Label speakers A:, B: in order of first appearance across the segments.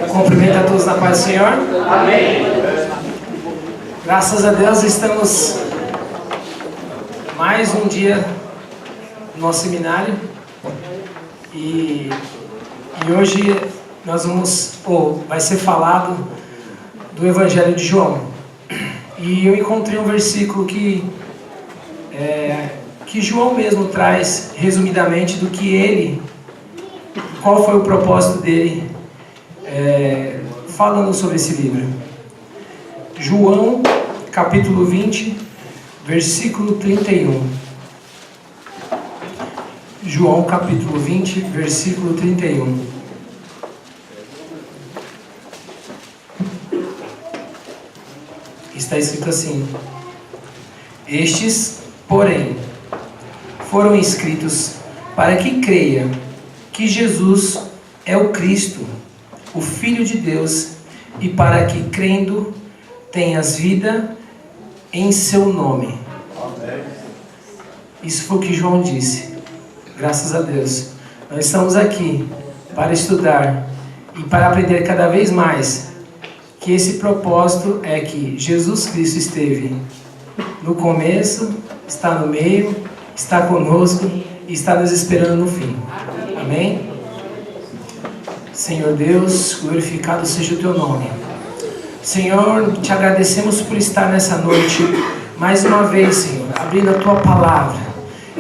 A: Cumprimento a todos na paz do Senhor.
B: Amém.
A: Graças a Deus estamos mais um dia no nosso seminário e hoje nós vai ser falado do Evangelho de João. E eu encontrei um versículo que João mesmo traz resumidamente do que qual foi o propósito dele falando sobre esse livro. João capítulo 20, versículo 31. João capítulo 20, versículo 31. Está escrito assim: Estes, porém, foram escritos para que creia que Jesus é o Cristo, o Filho de Deus, e para que, crendo, tenhas vida em seu nome. Isso foi o que João disse. Graças a Deus. Nós estamos aqui para estudar e para aprender cada vez mais que esse propósito é que Jesus Cristo esteve no começo, está no meio, está conosco e está nos esperando no fim. Amém? Senhor Deus, glorificado seja o teu nome. Senhor, te agradecemos por estar nessa noite mais uma vez, Senhor, abrindo a tua palavra,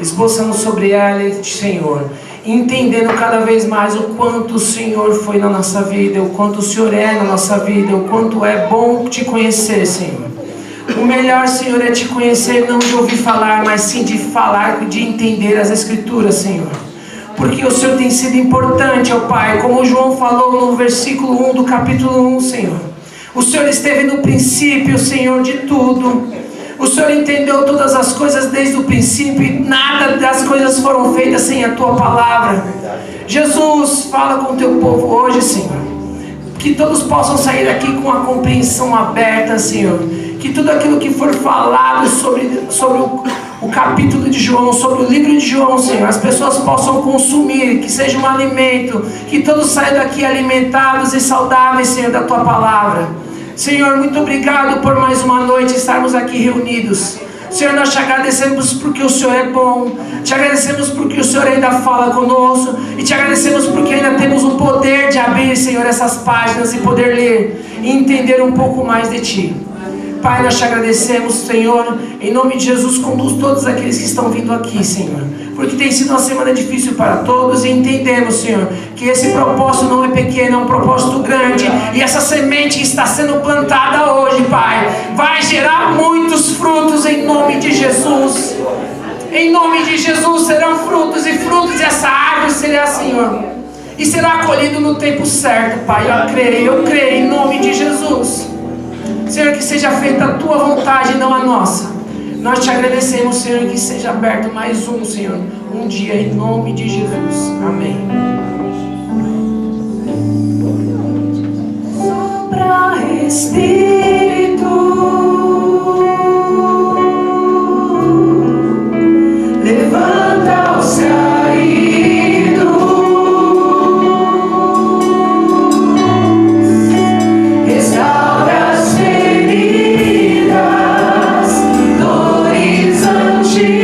A: esboçando sobre ela, Senhor, entendendo cada vez mais o quanto o Senhor foi na nossa vida, o quanto o Senhor é na nossa vida, o quanto é bom te conhecer, Senhor. O melhor, Senhor, é te conhecer, não de ouvir falar, mas sim de falar, de entender as Escrituras, Senhor. Porque o Senhor tem sido importante, ó Pai, como João falou no versículo 1 do capítulo 1, Senhor. O Senhor esteve no princípio, Senhor, de tudo. O Senhor entendeu todas as coisas desde o princípio e nada das coisas foram feitas sem a Tua palavra. Jesus, fala com o Teu povo hoje, Senhor. Que todos possam sair daqui com a compreensão aberta, Senhor. Que tudo aquilo que for falado sobre o capítulo de João, sobre o livro de João, Senhor, as pessoas possam consumir, que seja um alimento, que todos saiam daqui alimentados e saudáveis, Senhor, da Tua palavra. Senhor, muito obrigado por mais uma noite estarmos aqui reunidos. Senhor, nós te agradecemos porque o Senhor é bom, te agradecemos porque o Senhor ainda fala conosco e te agradecemos porque ainda temos o poder de abrir, Senhor, essas páginas e poder ler e entender um pouco mais de Ti. Pai, nós te agradecemos, Senhor, em nome de Jesus, conduz todos aqueles que estão vindo aqui, Senhor, porque tem sido uma semana difícil para todos e entendemos, Senhor, que esse propósito não é pequeno, é um propósito grande, e essa semente que está sendo plantada hoje, Pai, vai gerar muitos frutos em nome de Jesus. Em nome de Jesus serão frutos e essa árvore será, Senhor, e será colhido no tempo certo, Pai. Eu creio em nome de Jesus. Senhor, que seja feita a Tua vontade e não a nossa. Nós te agradecemos, Senhor, que seja aberto mais Senhor, um dia em nome de Jesus. Amém. Sopra Espírito, levanta os caídos, restaura as feridas, dores antigas,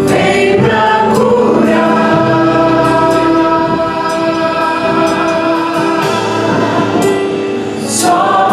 A: vem pra curar. Só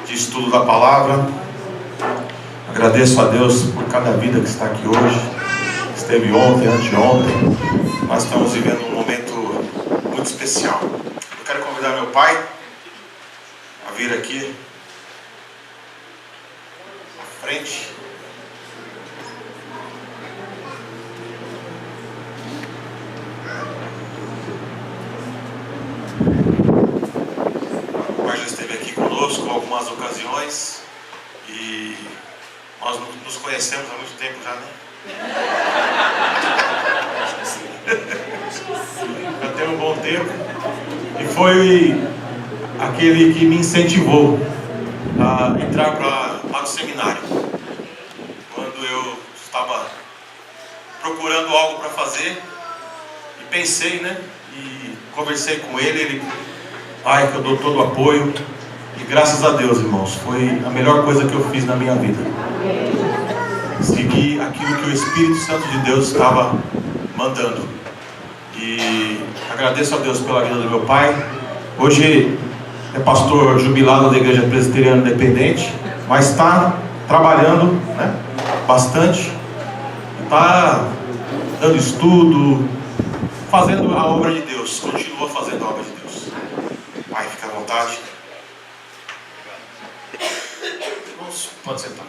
B: de estudo da palavra. Agradeço a Deus por cada vida que está aqui hoje, esteve ontem, anteontem. Nós estamos vivendo um momento muito especial. Eu quero convidar meu pai a vir aqui à frente. O pai já esteve aqui conosco em algumas ocasiões e nós nos conhecemos há muito tempo já, né? Já tem um bom tempo. E foi aquele que me incentivou a entrar para o seminário. Quando eu estava procurando algo para fazer e pensei, né? E conversei com ele, pai, que eu dou todo o apoio. E graças a Deus, irmãos, foi a melhor coisa que eu fiz na minha vida. Seguir aquilo que o Espírito Santo de Deus estava mandando. E agradeço a Deus pela vida do meu pai. Hoje é pastor jubilado da Igreja Presbiteriana Independente, mas está trabalhando, né, bastante. Está dando estudo, fazendo a obra de Deus. Continua fazendo a obra de Deus. Pai, fica à vontade. Irmãos, pode sentar.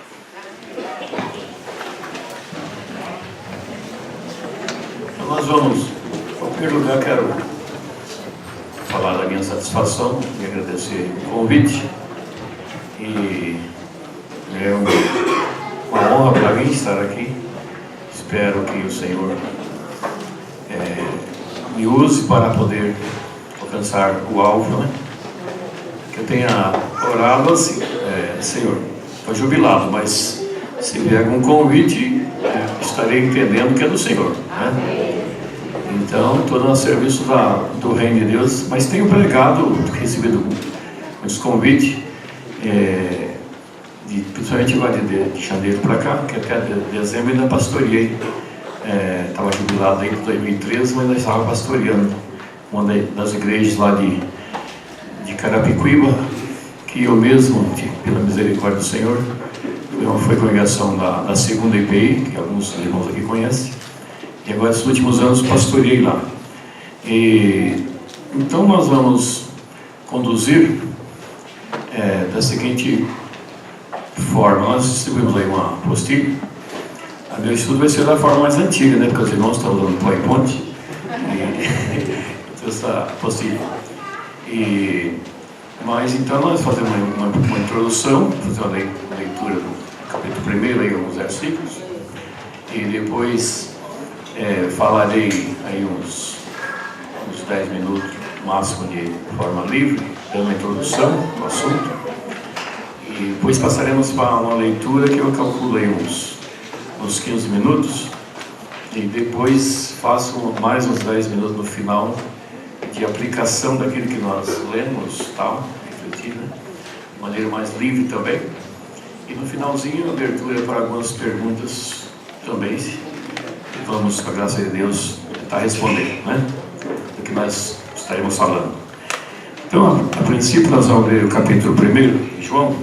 C: Então nós vamos, em primeiro lugar, quero falar da minha satisfação e agradecer o convite. E é uma honra para mim estar aqui. Espero que o Senhor me use para poder alcançar o alvo, né? Que eu tenha orado assim, Senhor, estou jubilado, mas se vier algum convite, estarei entendendo que é do Senhor, né? Então, estou no serviço do Reino de Deus, mas tenho pregado, recebido muitos convites, principalmente de janeiro para cá, que até dezembro ainda pastoreei. Estava jubilado desde 2013, mas ainda estava pastoreando uma das igrejas lá de Carapicuíba, que eu mesmo, pela misericórdia do Senhor, foi congregação da segunda IPI, que alguns irmãos aqui conhecem, e agora, nos últimos anos, pastoreei lá. Então, nós vamos conduzir da seguinte forma. Nós distribuímos aí uma apostila. A meu estudo vai ser da forma mais antiga, né? Porque os irmãos estão usando PowerPoint. Então, essa apostila. Mas, então, nós fazemos uma introdução, fazer uma leitura do capítulo 1, aí alguns versículos. E depois falarei aí uns 10 minutos máximo de forma livre, dando uma introdução ao assunto. E depois passaremos para uma leitura que eu calculo aí uns 15 minutos. E depois faço mais uns 10 minutos no final de aplicação daquilo que nós lemos, tal, refletir, né? De maneira mais livre também. E no finalzinho, abertura para algumas perguntas também. E vamos, com a graça de Deus, tentar responder, né? Do que nós estaremos falando. Então, a princípio, nós vamos ler o capítulo 1 de João,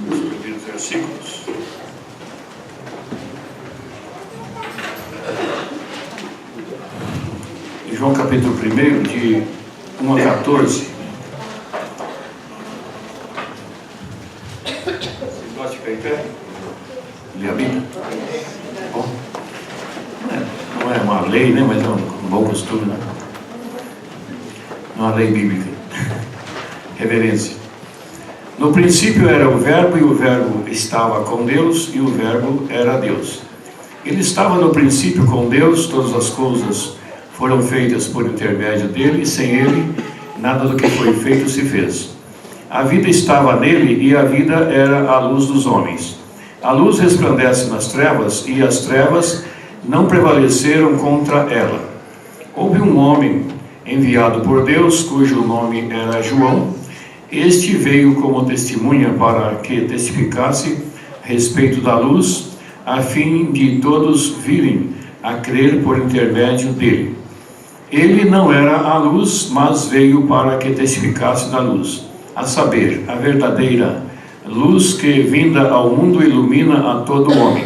C: os primeiros versículos. Em João, capítulo 1, de 1 a 14. Vocês gostam de ficar em pé? Ler a Bíblia? Bom, não é uma lei, né? Mas é um bom costume, né? Não é uma lei bíblica. Reverência. No princípio era o Verbo, e o Verbo estava com Deus, e o Verbo era Deus. Ele estava no princípio com Deus, todas as coisas foram feitas por intermédio dele, e sem ele, nada do que foi feito se fez. A vida estava nele, e a vida era a luz dos homens. A luz resplandece nas trevas, e as trevas não prevaleceram contra ela. Houve um homem enviado por Deus, cujo nome era João. Este veio como testemunha para que testificasse a respeito da luz, a fim de todos virem a crer por intermédio dele. Ele não era a luz, mas veio para que testificasse da luz. a saber, a verdadeira luz que, vinda ao mundo, ilumina a todo homem.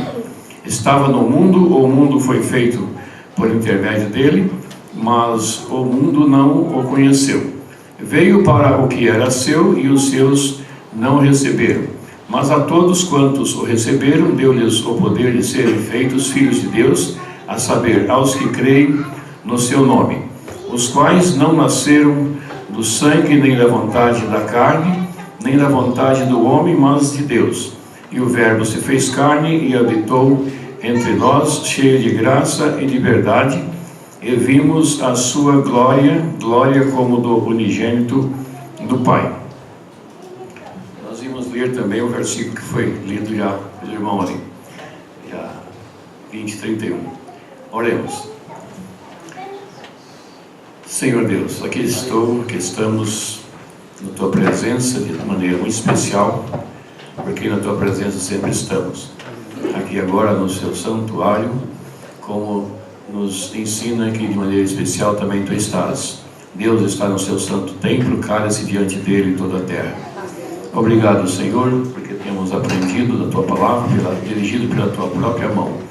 C: Estava no mundo, o mundo foi feito por intermédio dele, mas o mundo não o conheceu. Veio para o que era seu, e os seus não receberam. Mas a todos quantos o receberam, deu-lhes o poder de serem feitos filhos de Deus, a saber, aos que creem no seu nome, os quais não nasceram do sangue, nem da vontade da carne, nem da vontade do homem, mas de Deus. E o Verbo se fez carne e habitou entre nós, cheio de graça e de verdade, e vimos a sua glória, glória como do unigênito do Pai. Nós vimos ler também o versículo que foi lido já pelo irmão ali, já 20:31. Oremos. Senhor Deus, aqui estamos na Tua presença de maneira muito especial, porque na Tua presença sempre estamos. Aqui agora no Seu santuário, como nos ensina que de maneira especial também Tu estás. Deus está no Seu santo templo, cala-se diante dele toda a terra. Obrigado, Senhor, porque temos aprendido da Tua palavra, dirigido pela Tua própria mão.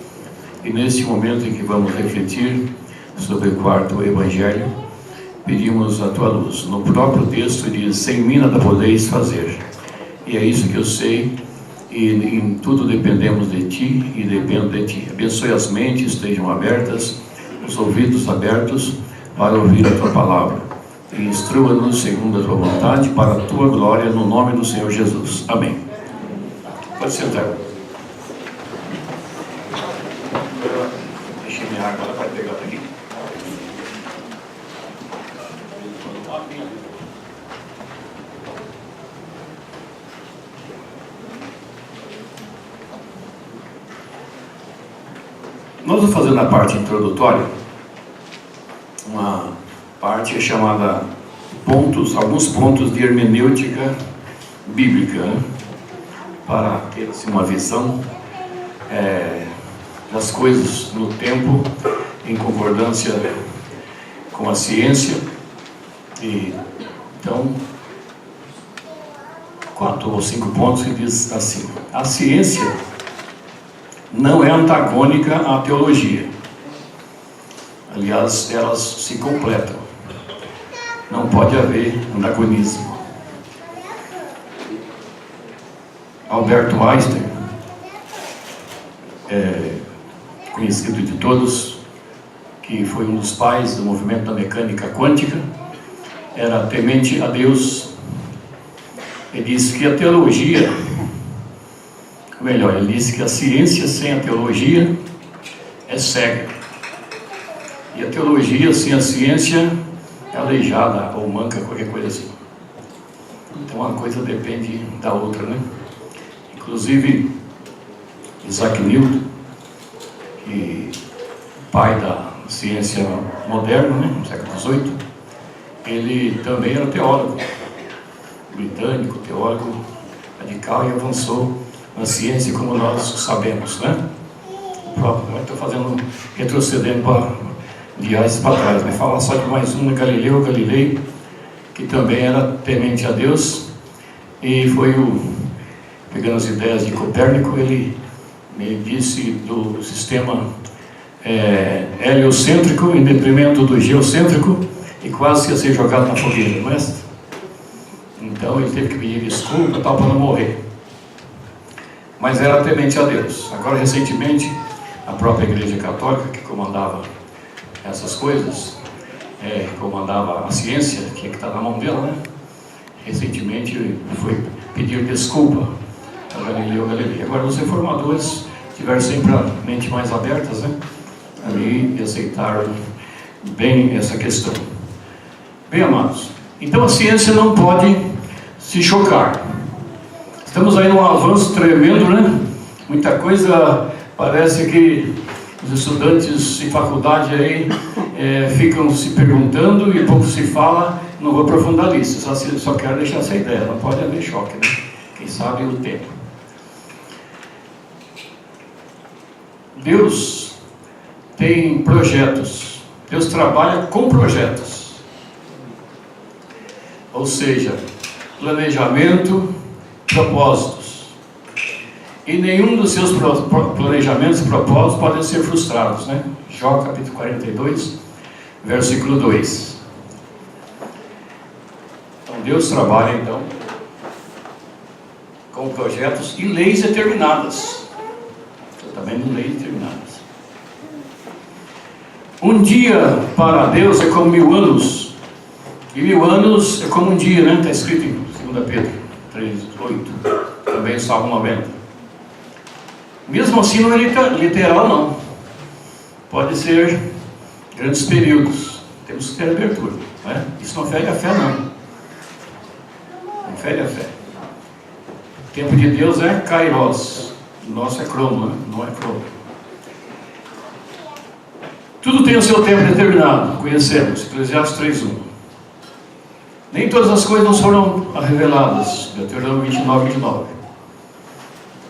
C: E neste momento em que vamos refletir sobre o quarto Evangelho, pedimos a Tua luz. No próprio texto diz: sem mim nada podeis fazer. E é isso que eu sei, e em tudo dependemos de Ti e dependo de Ti. Abençoe as mentes, estejam abertas, os ouvidos abertos para ouvir a Tua palavra. E instrua-nos segundo a Tua vontade, para a Tua glória, no nome do Senhor Jesus. Amém. Pode sentar. Deixa minha água, ela vai pegar aqui. Nós vamos fazer na parte introdutória uma parte chamada alguns pontos de hermenêutica bíblica, né? Para ter assim, uma visão das coisas no tempo, em concordância com a ciência. E então, 4 ou 5 pontos que diz assim: a ciência não é antagônica à teologia. Aliás, elas se completam. Não pode haver antagonismo. Albert Einstein, conhecido de todos, que foi um dos pais do movimento da mecânica quântica, era temente a Deus. Ele disse que a teologia, ele disse que a ciência sem a teologia é cega. E a teologia sem a ciência é aleijada ou manca, qualquer coisa assim. Então uma coisa depende da outra, né? Inclusive, Isaac Newton, que pai da ciência moderna, né, no século XVIII, ele também era teólogo, britânico, teólogo radical, e avançou na ciência, como nós sabemos, né? Estou retrocedendo para viagens para trás, mas falar só de mais um, Galileu Galilei, que também era temente a Deus, e foi pegando as ideias de Copérnico, ele me disse do sistema heliocêntrico em detrimento do geocêntrico, e quase ia ser jogado na fogueira, não é? Então ele teve que pedir desculpa para não morrer. Mas era temente a Deus. Agora, recentemente, a própria Igreja Católica, que comandava essas coisas, comandava a ciência, tinha que estar na mão dela, né? Recentemente foi pedir desculpa a Galileu Galilei. Agora, os reformadores tiveram sempre a mente mais abertas, né? Ali, e aceitaram bem essa questão. Bem, amados, então a ciência não pode se chocar. Estamos aí num avanço tremendo, né? Muita coisa, parece que os estudantes em faculdade aí ficam se perguntando e pouco se fala. Não vou aprofundar nisso, só quero deixar essa ideia, não pode haver choque, né? Quem sabe o tempo. Deus tem projetos, Deus trabalha com projetos. Ou seja, planejamento, propósitos. E nenhum dos seus planejamentos e propósitos podem ser frustrados, né? Jó capítulo 42, versículo 2. Então Deus trabalha então com projetos e leis determinadas. Também não leis determinadas. Um dia para Deus é como 1000 anos. E 1000 anos é como um dia, né? Está escrito em 2 Pedro 3:8. Também Salmo 90. Mesmo assim não é literal não. Pode ser grandes períodos. Temos que ter abertura, né? Isso não fere a fé não. Não fere a fé. O tempo de Deus é kairos. O nosso é crono, né? Não é crono. Tudo tem o seu tempo determinado. Conhecemos. Eclesiastes 3:1. Nem todas as coisas nos foram reveladas. Deuteronômio 29:29.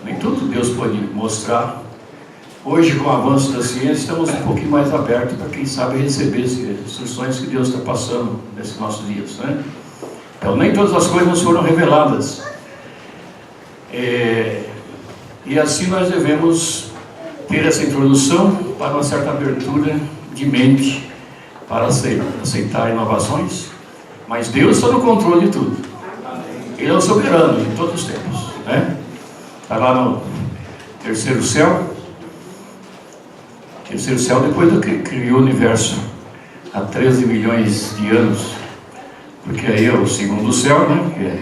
C: Nem tudo Deus pode mostrar. Hoje, com o avanço da ciência, estamos um pouquinho mais abertos para quem sabe receber as instruções que Deus está passando nesses nossos dias, né? Então, nem todas as coisas nos foram reveladas. E assim nós devemos ter essa introdução para uma certa abertura de mente para aceitar inovações. Mas Deus está no controle de tudo. Ele é o soberano em todos os tempos, né? Está lá no terceiro céu. Terceiro céu, depois do que criou o universo há 13 milhões de anos, porque aí é o segundo céu, né?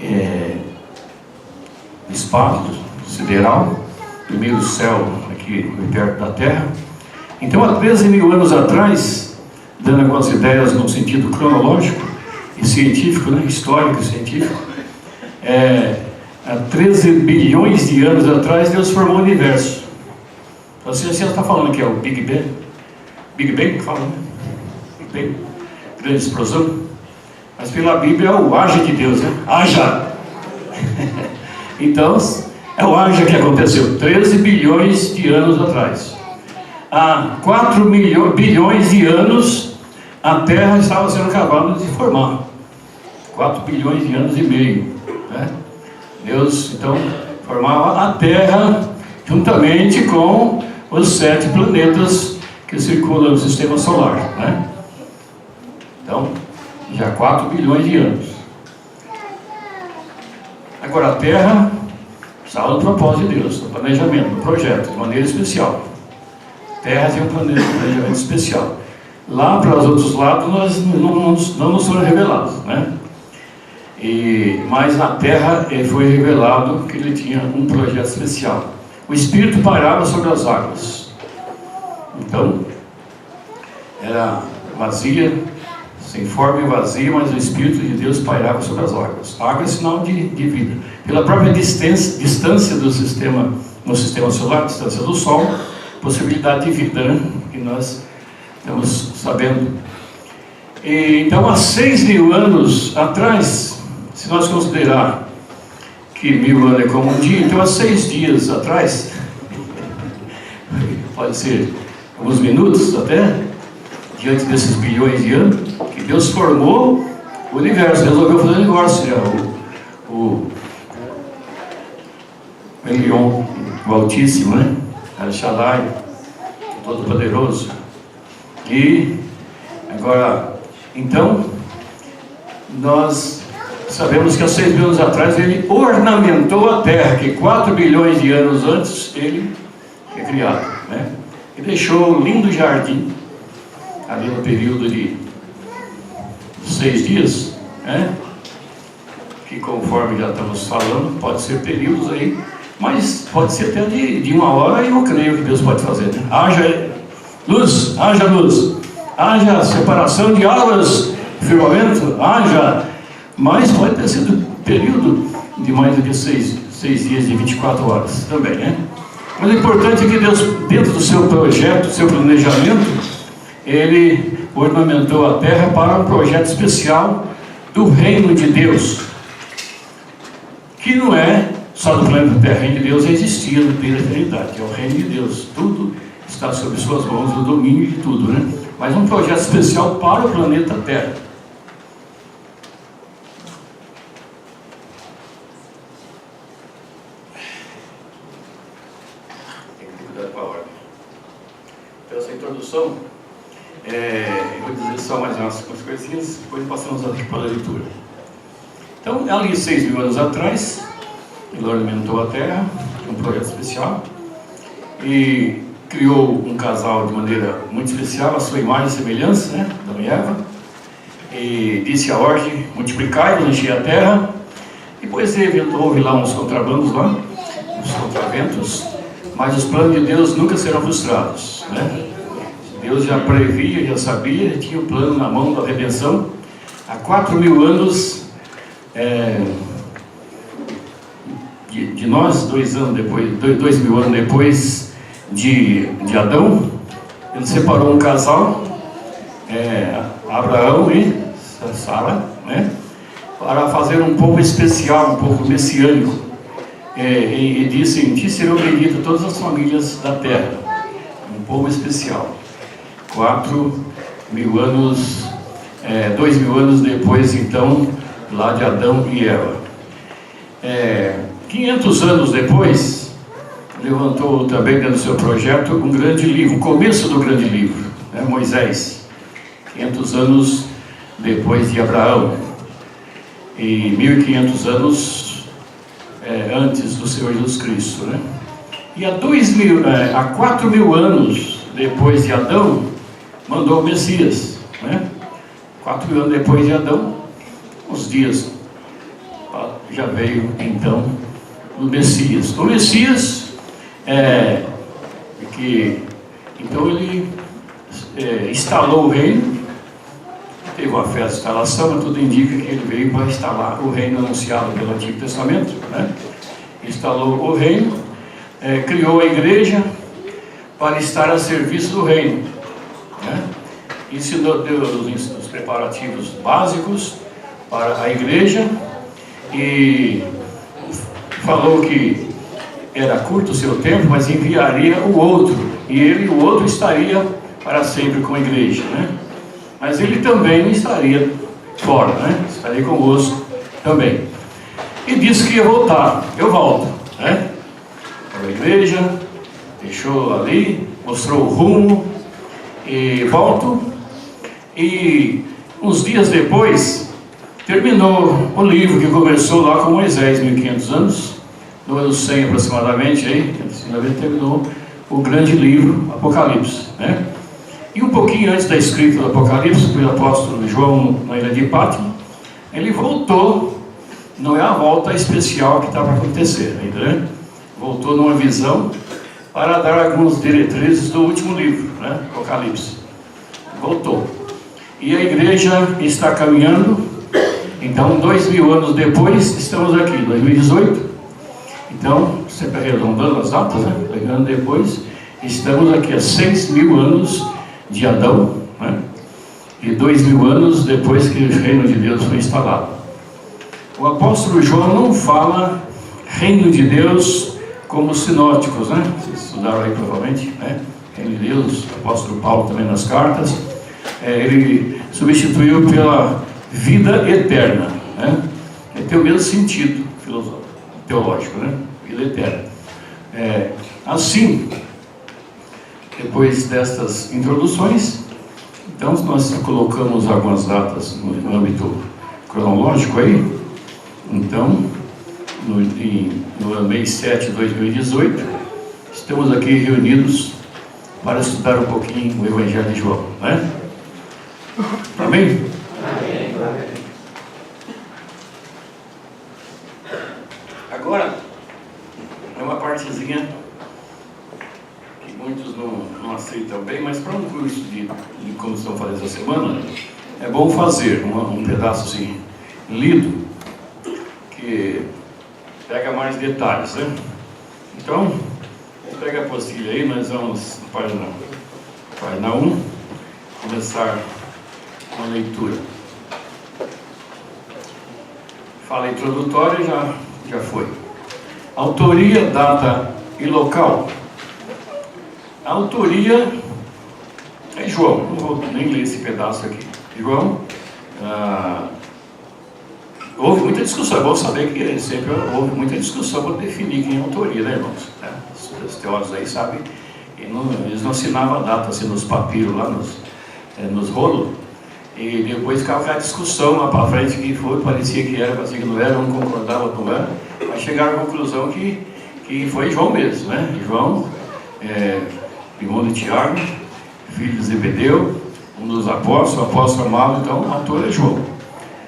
C: Que é espaço sideral, primeiro céu aqui perto da Terra. Então, há 13 mil anos atrás, dando algumas ideias no sentido cronológico e científico, né? Histórico e científico, há 13 bilhões de anos atrás, Deus formou o universo. Então, a ciência está falando que é o Big Bang. Big Bang que fala, né? Big Bang, grande explosão. Mas pela Bíblia é o haja de Deus, né? Haja! Então, é o haja que aconteceu 13 bilhões de anos atrás. Há 4 bilhões de anos, a Terra estava sendo acabada de formar. 4 bilhões de anos e meio, né? Deus, então, formava a Terra juntamente com os 7 planetas que circulam no sistema solar, né? Então, já 4 bilhões de anos. Agora, a Terra estava no propósito de Deus, no planejamento, no projeto, de maneira especial. A Terra tem um planejamento especial. Lá para os outros lados, nós não nos foram revelados, né? Mas na Terra foi revelado que ele tinha um projeto especial. O Espírito pairava sobre as águas. Então, era vazia, sem forma e vazia, mas o Espírito de Deus pairava sobre as águas. A água é sinal de vida. Pela própria distância do sistema, no sistema solar, distância do Sol, possibilidade de vida, né? Que nós estamos sabendo. Então, há 6 mil anos atrás, se nós considerar que 1000 anos é como um dia, então há 6 dias atrás, pode ser alguns minutos até, diante desses bilhões de anos, que Deus formou o universo, resolveu fazer o negócio, o Elion, o Altíssimo, né? El Shaddai, o Todo-Poderoso. E agora, então, nós sabemos que há 6 mil anos atrás ele ornamentou a Terra, que 4 bilhões de anos antes ele foi criado, né? E deixou um lindo jardim, ali no período de 6 dias, né? Que conforme já estamos falando, pode ser períodos aí, mas pode ser até de 1 hora, e eu creio que Deus pode fazer, né? Haja luz, haja separação de águas, firmamento, mas pode ter sido período de mais do que 6 dias de 24 horas também, né? Mas o importante é que Deus, dentro do seu projeto, do seu planejamento, ele ornamentou a Terra para um projeto especial do reino de Deus, que não é só do planeta Terra. O reino de Deus existia desde a eternidade, é o reino de Deus, tudo está sob suas mãos, o domínio de tudo, né? Mas um projeto especial para o planeta Terra. introdução, eu vou dizer só mais umas coisinhas, depois passamos aqui para a leitura. Então, ali 6.000 anos atrás, ele alimentou a terra, um projeto especial, e criou um casal de maneira muito especial, a sua imagem e semelhança, né, Adão e Eva, e disse a ordem: multiplicai, enchei a terra. Depois houve lá uns contrabandos lá, uns contraventos, mas os planos de Deus nunca serão frustrados, né? Deus já previa, já sabia, já tinha o plano na mão da redenção. Há 4.000 anos de nós, 2.000 anos depois de Adão, ele separou um casal, Abraão e Sara, né, para fazer um povo especial, um povo messiânico, e disse: em ti serão benditas todas as famílias da terra, um povo especial. 4.000 anos, 2.000 anos depois, então, lá de Adão e Eva. 500 anos depois, levantou também dentro do seu projeto um grande livro, o começo do grande livro, né, Moisés. 500 anos depois de Abraão, e 1.500 anos antes do Senhor Jesus Cristo, né? E há 4.000 anos depois de Adão, mandou o Messias, né? 4.000 anos depois de Adão, uns dias, já veio então o Messias. O Messias então ele instalou o reino. Teve uma festa de instalação, mas tudo indica que ele veio para instalar o reino anunciado pelo Antigo Testamento, né? Instalou o reino, criou a igreja para estar a serviço do reino, né? Ensinou, deu os preparativos básicos para a igreja e falou que era curto o seu tempo, mas enviaria o outro, e ele, o outro, estaria para sempre com a igreja, né? Mas ele também não estaria fora, né? Estaria convosco também. E disse que ia voltar. Eu volto, né? Para a igreja, deixou ali, mostrou o rumo, e volto. E uns dias depois, terminou o livro que começou lá com Moisés, 1.500 anos, no ano 100 aproximadamente, aí, terminou o grande livro, Apocalipse, né? E um pouquinho antes da escrita do Apocalipse, pelo apóstolo João na ilha de Patmos, ele voltou, não é a volta especial que estava acontecendo ainda, né? Voltou numa visão para dar algumas diretrizes do último livro, né? Apocalipse. Voltou. E a igreja está caminhando, então 2.000 anos depois, estamos aqui, 2018, então, sempre arredondando as datas, né? 2.000 anos depois, estamos aqui a 6.000 anos de Adão, né? E 2.000 anos depois que o reino de Deus foi instalado. O apóstolo João não fala reino de Deus como os sinóticos, né? Vocês estudaram aí provavelmente, né? Reino de Deus, o apóstolo Paulo também nas cartas, ele substituiu pela vida eterna, né? Tem o mesmo sentido teológico, né? Vida eterna. Assim, depois destas introduções, então nós colocamos algumas datas no âmbito cronológico aí. Então, no mês 7 de 2018, estamos aqui reunidos para estudar um pouquinho o Evangelho de João, né? Amém? Amém. Agora, é uma partezinha que muitos não aceitam bem, mas para um curso de como estão fazendo essa semana, é bom fazer um pedaço assim, lido, que pega mais detalhes, né? Então, pega a apostila aí, nós vamos na página 1, começar com a leitura. Fala introdutória, já foi. Autoria, data e local. A autoria é João, não vou nem ler esse pedaço aqui. João, houve muita discussão, é bom saber que sempre houve muita discussão para definir quem é a autoria, né, irmãos? Os teólogos aí sabem Eles não assinavam a data assim, nos papiros, lá nos rolos. E depois ficava aquela discussão lá para frente, que foi, parecia que era, parecia que não era, um concordava com não era. Aí chegaram à conclusão que foi João mesmo, né? João, irmão de Tiago, filho de Zebedeu, um dos apóstolos, o apóstolo amado, então o autor é João.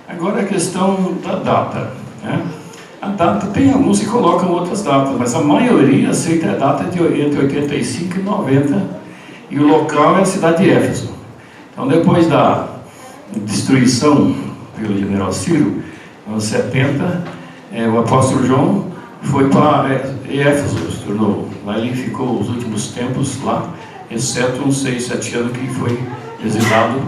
C: Agora a questão da data, né? A data, tem alguns que colocam outras datas, mas a maioria aceita a data de entre 85 e 90, e o local é a cidade de Éfeso. Então depois da destruição pelo general Ciro, nos anos 70, o apóstolo João foi para Éfeso, se tornou. Lá ele ficou os últimos tempos lá, exceto uns 6, 7 anos que foi exilado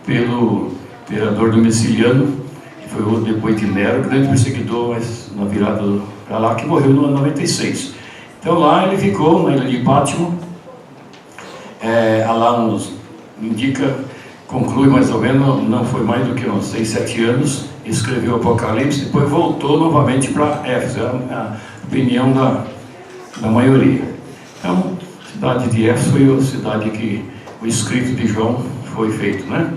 C: pelo imperador Domiciliano, que foi outro depois de Nero, grande perseguidor, mas na virada para lá, que morreu no ano 96. Então lá ele ficou na ilha de Pátimo, lá nos indica, conclui mais ou menos, não foi mais do que uns 6, 7 anos, escreveu o Apocalipse, depois voltou novamente para Éfeso, a opinião da maioria. Então, a cidade de Éfeso foi a cidade que o escrito de João foi feito, né?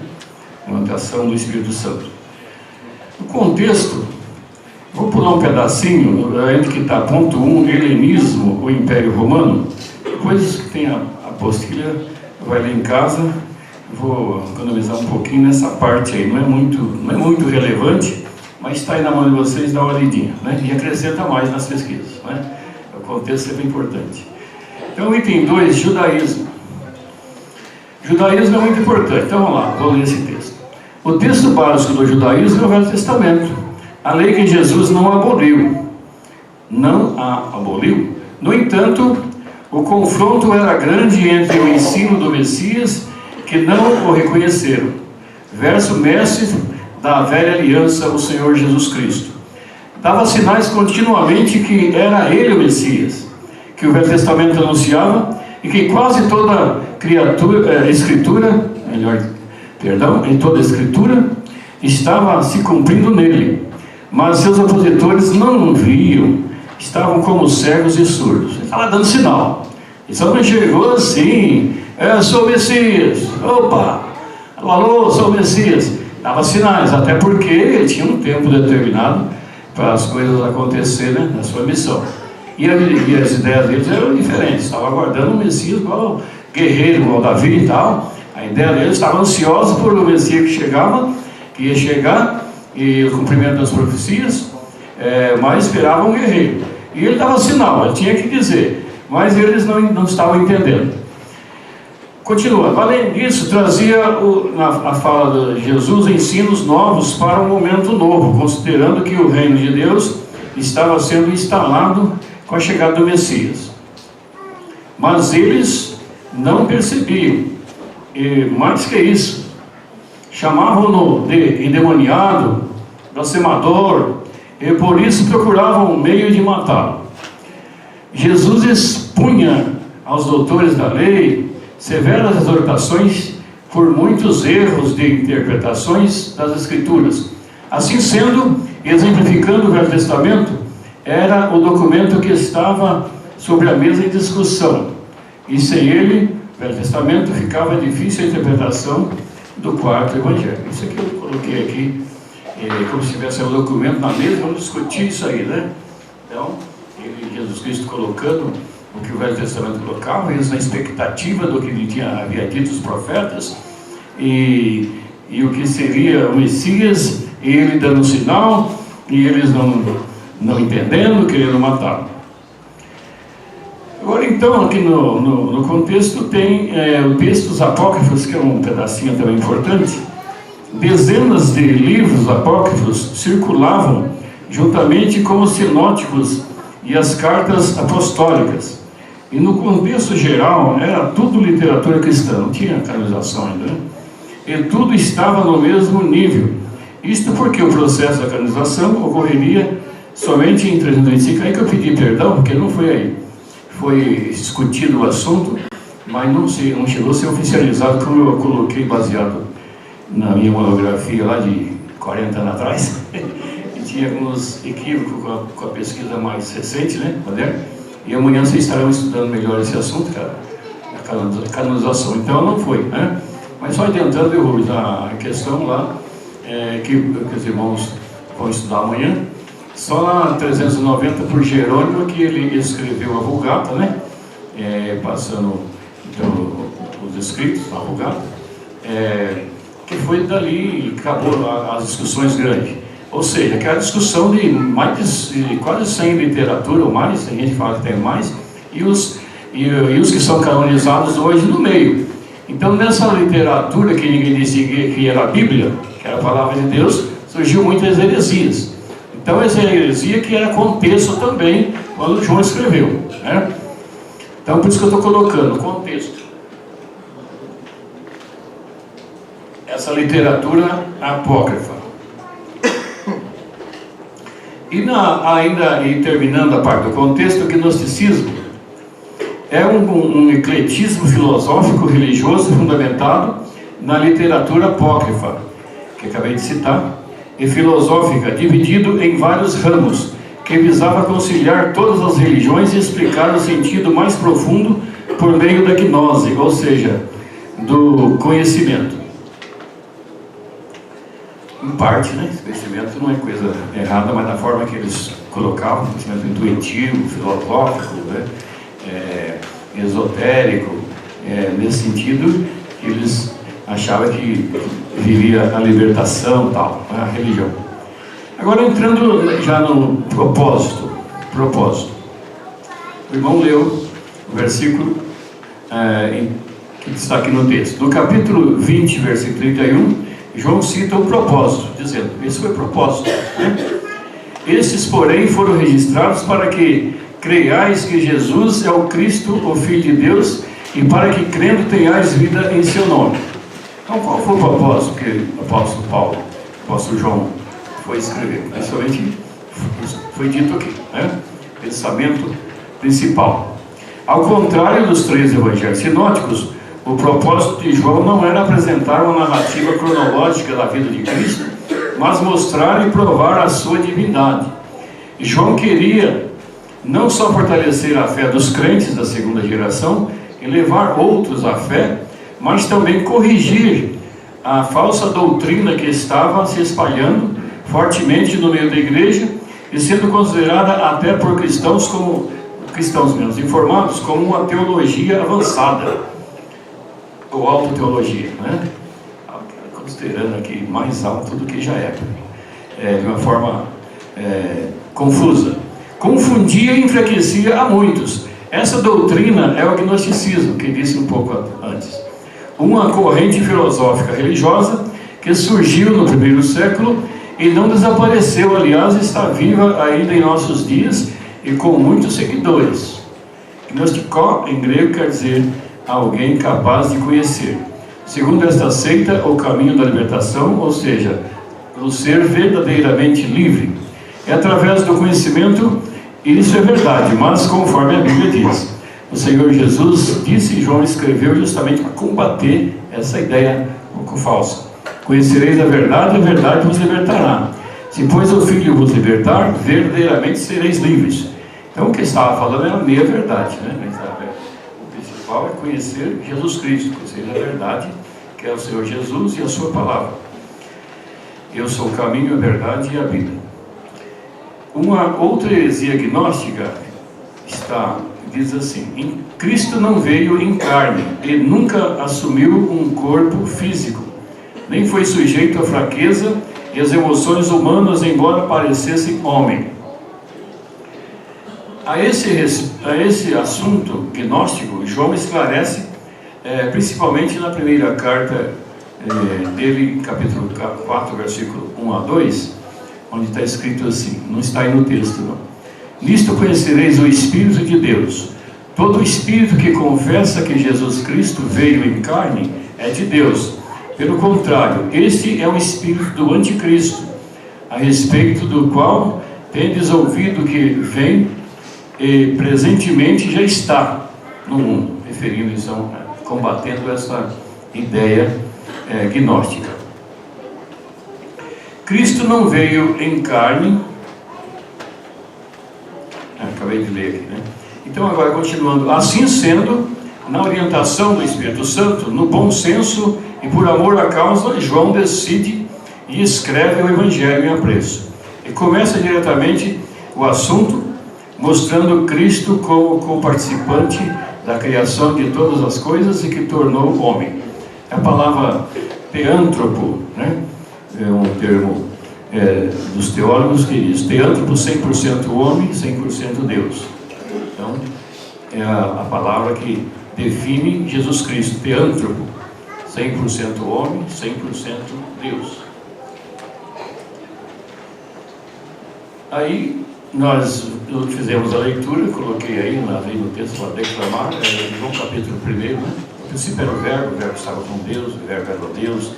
C: A manifestação do Espírito Santo. O contexto, vou pular um pedacinho, onde que está ponto 1, helenismo, o Império Romano. Depois que tem a apostila, vai ler em casa. Vou economizar um pouquinho nessa parte aí, não é muito relevante, mas está aí na mão de vocês, dá uma lidinha, né? E acrescenta mais nas pesquisas, né? O contexto é bem importante. Então, item 2, judaísmo. Judaísmo é muito importante, então vamos lá, vou ler esse texto. O texto básico do judaísmo é o Velho Testamento, a lei que Jesus não aboliu. Não a aboliu. No entanto, o confronto era grande entre o ensino do Messias, que não o reconheceram, verso mestre da velha aliança, o Senhor Jesus Cristo. Dava sinais continuamente que era ele o Messias, que o Velho Testamento anunciava, e que quase toda em toda a escritura estava se cumprindo nele. Mas seus opositores não viam, estavam como cegos e surdos. Ele estava dando sinal. Ele só não enxergou assim: sou o Messias, opa, alô, sou o Messias. Dava sinais, até porque ele tinha um tempo determinado para as coisas acontecerem, né, na sua missão. E as ideias deles eram diferentes, estavam aguardando o Messias igual guerreiro, igual Davi e tal. A ideia deles estava ansiosa por o Messias que ia chegar, e o cumprimento das profecias, mas esperavam um guerreiro. E ele dava sinal, ele tinha que dizer, mas eles não estavam entendendo. Continua, além disso, trazia a fala de Jesus ensinos novos para um momento novo, considerando que o reino de Deus estava sendo instalado com a chegada do Messias. Mas eles não percebiam, e mais que isso, chamavam-no de endemoniado, blasfemador, e por isso procuravam um meio de matá-lo. Jesus expunha aos doutores da lei severas exortações por muitos erros de interpretações das Escrituras. Assim sendo, exemplificando o Velho Testamento, era o documento que estava sobre a mesa em discussão, e sem ele, o Velho Testamento, ficava difícil a interpretação do quarto Evangelho. Isso aqui eu coloquei aqui, como se tivesse um documento na mesa, vamos discutir isso aí, né? Então, Jesus Cristo colocando o que o Velho Testamento colocava, eles na expectativa do que havia dito os profetas, e o que seria o Messias, e ele dando sinal, e eles não entendendo, querendo matá-lo. Agora então, aqui no contexto tem o texto dos apócrifos, que é um pedacinho também importante. Dezenas de livros apócrifos circulavam juntamente com os sinóticos e as cartas apostólicas. E no contexto geral, era tudo literatura cristã, não tinha canonização ainda, né? E tudo estava no mesmo nível. Isto porque o processo da canonização ocorreria somente em 325. Aí que eu pedi perdão, porque não foi aí. Foi discutido o assunto, mas não chegou a ser oficializado, como eu coloquei baseado na minha monografia lá de 40 anos atrás. E tinha alguns equívocos com a pesquisa mais recente, né, moderna. E amanhã vocês estarão estudando melhor esse assunto, cara. canonização. Então não foi, né? Mas só adiantando a questão lá, que os irmãos vão estudar amanhã, só lá 390 por Jerônimo que ele escreveu a Vulgata, né? Passando então, os escritos da Vulgata, que foi dali, acabou as discussões grandes. Ou seja, aquela discussão de mais de quase 100 literatura ou mais, tem gente que fala que tem mais, e os que são canonizados hoje no meio. Então, nessa literatura que ninguém dizia que era a Bíblia, que era a palavra de Deus, surgiu muitas heresias. Então, essa heresia que era contexto também, quando João escreveu, né? Então, por isso que eu estou colocando contexto. Essa literatura apócrifa. E terminando a parte do contexto, o gnosticismo é um ecletismo filosófico religioso fundamentado na literatura apócrifa, que acabei de citar, e filosófica, dividido em vários ramos, que visava conciliar todas as religiões e explicar o sentido mais profundo por meio da gnose, ou seja, do conhecimento. Em parte, né? Esse conhecimento não é coisa errada, mas da forma que eles colocavam, conhecimento intuitivo, filosófico, né? Esotérico, nesse sentido, eles achavam que viria a libertação e tal, a religião. Agora, entrando já no propósito. O irmão leu o versículo que está aqui no texto. No capítulo 20, versículo 31, João cita o propósito, dizendo, esse foi o propósito, né? Esses, porém, foram registrados para que creiais que Jesus é o Cristo, o Filho de Deus, e para que crendo tenhais vida em seu nome. Então, qual foi o propósito que o apóstolo Paulo, o apóstolo João, foi escrever? Principalmente, foi dito aqui, né? Pensamento principal. Ao contrário dos 3 evangelhos sinóticos, o propósito de João não era apresentar uma narrativa cronológica da vida de Cristo, mas mostrar e provar a sua divindade. E João queria não só fortalecer a fé dos crentes da segunda geração e levar outros à fé, mas também corrigir a falsa doutrina que estava se espalhando fortemente no meio da igreja e sendo considerada até por cristãos menos informados como uma teologia avançada ou autoteologia, né? Considerando aqui mais alto do que já é, de uma forma confusa. Confundia e enfraquecia a muitos. Essa doutrina é o gnosticismo, que disse um pouco antes. Uma corrente filosófica religiosa que surgiu no primeiro século e não desapareceu, aliás, está viva ainda em nossos dias e com muitos seguidores. Gnostikó, em grego, quer dizer alguém capaz de conhecer. Segundo esta seita, o caminho da libertação, ou seja, o ser verdadeiramente livre, é através do conhecimento, e isso é verdade, mas conforme a Bíblia diz, o Senhor Jesus disse e João escreveu justamente para combater essa ideia um pouco falsa. Conhecereis a verdade vos libertará. Se pois o Filho vos libertar, verdadeiramente sereis livres. Então o que estava falando é a meia verdade, né? O principal é conhecer Jesus Cristo, conhecer a verdade, que é o Senhor Jesus e a sua palavra. Eu sou o caminho, a verdade e a vida. Uma outra heresia gnóstica diz assim: Cristo não veio em carne e nunca assumiu um corpo físico, nem foi sujeito à fraqueza e às emoções humanas, embora parecesse homem. A esse assunto gnóstico, João esclarece, principalmente na primeira carta dele, capítulo 4, versículo 1 a 2, onde está escrito assim, não está aí no texto não. Nisto conhecereis o Espírito de Deus. Todo espírito que confessa que Jesus Cristo veio em carne é de Deus. Pelo contrário, este é o espírito do anticristo, a respeito do qual tendes ouvido que vem e presentemente já está no mundo, referindo então, combatendo essa ideia gnóstica. Cristo não veio em carne, acabei de ler aqui, né? Então agora continuando, assim sendo, na orientação do Espírito Santo, no bom senso e por amor à causa, João decide e escreve o Evangelho em apreço. E começa diretamente o assunto, mostrando Cristo como participante da criação de todas as coisas e que tornou o homem. A palavra teântropo, né? É um termo dos teólogos que diz teântropo, 100% homem, 100% Deus. Então, é a palavra que define Jesus Cristo, teântropo, 100% homem, 100% Deus. Aí, nós fizemos a leitura, coloquei aí no texto para declamar, João capítulo 1, né? No princípio era o verbo estava com Deus, o verbo era Deus,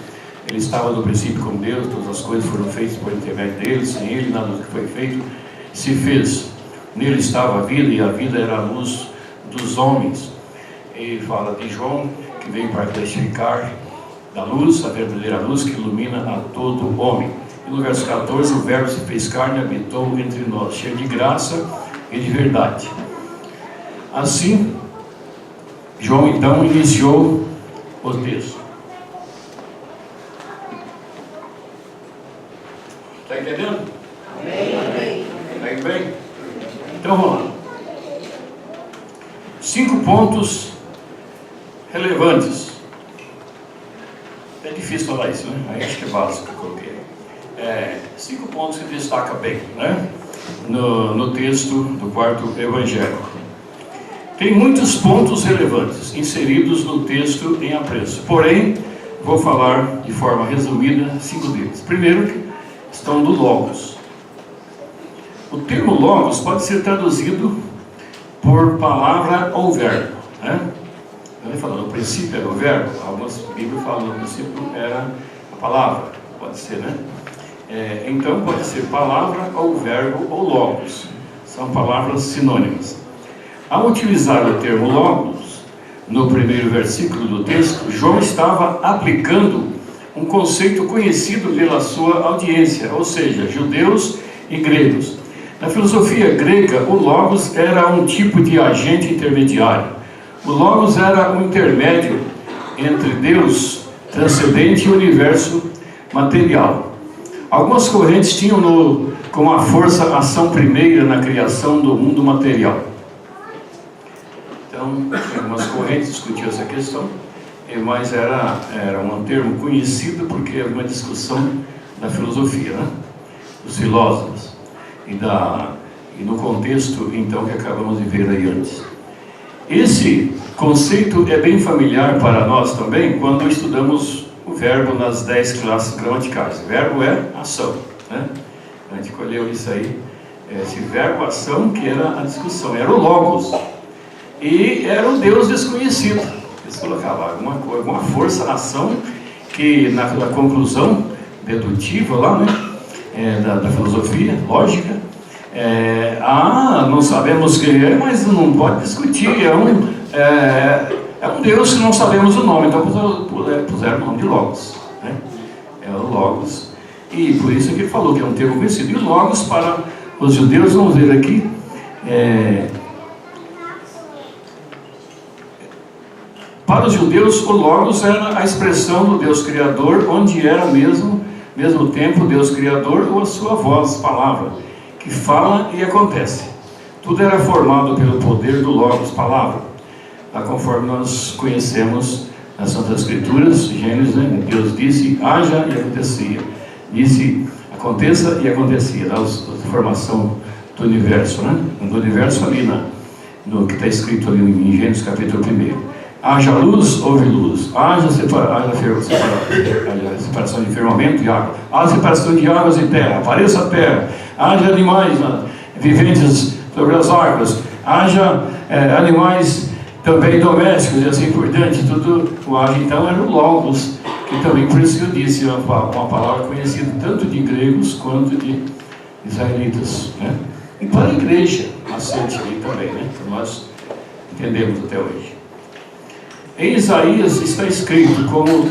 C: ele estava no princípio com Deus, todas as coisas foram feitas por intermédio dele, sem ele nada do que foi feito se fez. Nele estava a vida e a vida era a luz dos homens. Ele fala de João, que veio para testificar da luz, a verdadeira luz que ilumina a todo homem. E no verso 14, o verbo se fez carne e habitou entre nós, cheio de graça e de verdade. Assim, João então iniciou o texto. Está entendendo? Amém. Está bem? Então vamos lá. 5 pontos relevantes. É difícil falar isso, né? Aí acho que é básico que eu coloquei. 5 pontos que destaca bem, né? No texto do quarto evangelho. Tem muitos pontos relevantes inseridos no texto em apreço. Porém, vou falar de forma resumida 5 deles. Primeiro, estão do Logos. O termo Logos pode ser traduzido por palavra ou verbo, né? Ele fala, no princípio era o verbo. Algumas Bíblias falam, no princípio era a palavra. Pode ser, né? Então pode ser palavra ou verbo ou Logos. São palavras sinônimas. Ao utilizar o termo Logos, no primeiro versículo do texto, João estava aplicando um conceito conhecido pela sua audiência, ou seja, judeus e gregos. Na filosofia grega, o Logos era um tipo de agente intermediário. O Logos era um intermédio entre Deus transcendente e o universo material. Algumas correntes tinham como a força a ação primeira na criação do mundo material. Então, algumas correntes discutiam essa questão, mas era um termo conhecido porque era uma discussão da filosofia, né? Dos filósofos e no contexto então que acabamos de ver aí antes. Esse conceito é bem familiar para nós também quando estudamos o verbo nas 10 classes gramaticais. Verbo é ação, né? A gente colheu isso aí, esse verbo ação que era a discussão, era o Logos, e era um Deus desconhecido. Eles colocavam alguma força, ação, que na conclusão dedutiva lá, né, da filosofia, lógica, não sabemos quem é, mas não pode discutir, é um Deus que não sabemos o nome, então puseram o nome de Logos, né? É o Logos, e por isso que ele falou que é um termo conhecido. E o Logos para os judeus, vamos ver aqui, para os judeus, o Logos era a expressão do Deus Criador, onde era mesmo tempo Deus Criador ou a sua voz, palavra, que fala e acontece. Tudo era formado pelo poder do Logos, palavra. Conforme nós conhecemos nas Santas Escrituras, Gênesis, né? Deus disse, haja e acontecia. Disse, aconteça e acontecia. A formação do universo, né? Do universo ali, no que está escrito ali em Gênesis capítulo 1. Haja luz, houve luz. Haja separação de firmamento e água. Haja separação de águas e terra. Apareça a terra. Haja animais viventes sobre as águas. Haja animais também domésticos e assim por diante. Tudo o haja então era o Logos, que também, por isso que eu disse, uma palavra conhecida tanto de gregos quanto de israelitas, né? E para a igreja, aceite aí também, né? Que nós entendemos até hoje. Em Isaías está escrito, como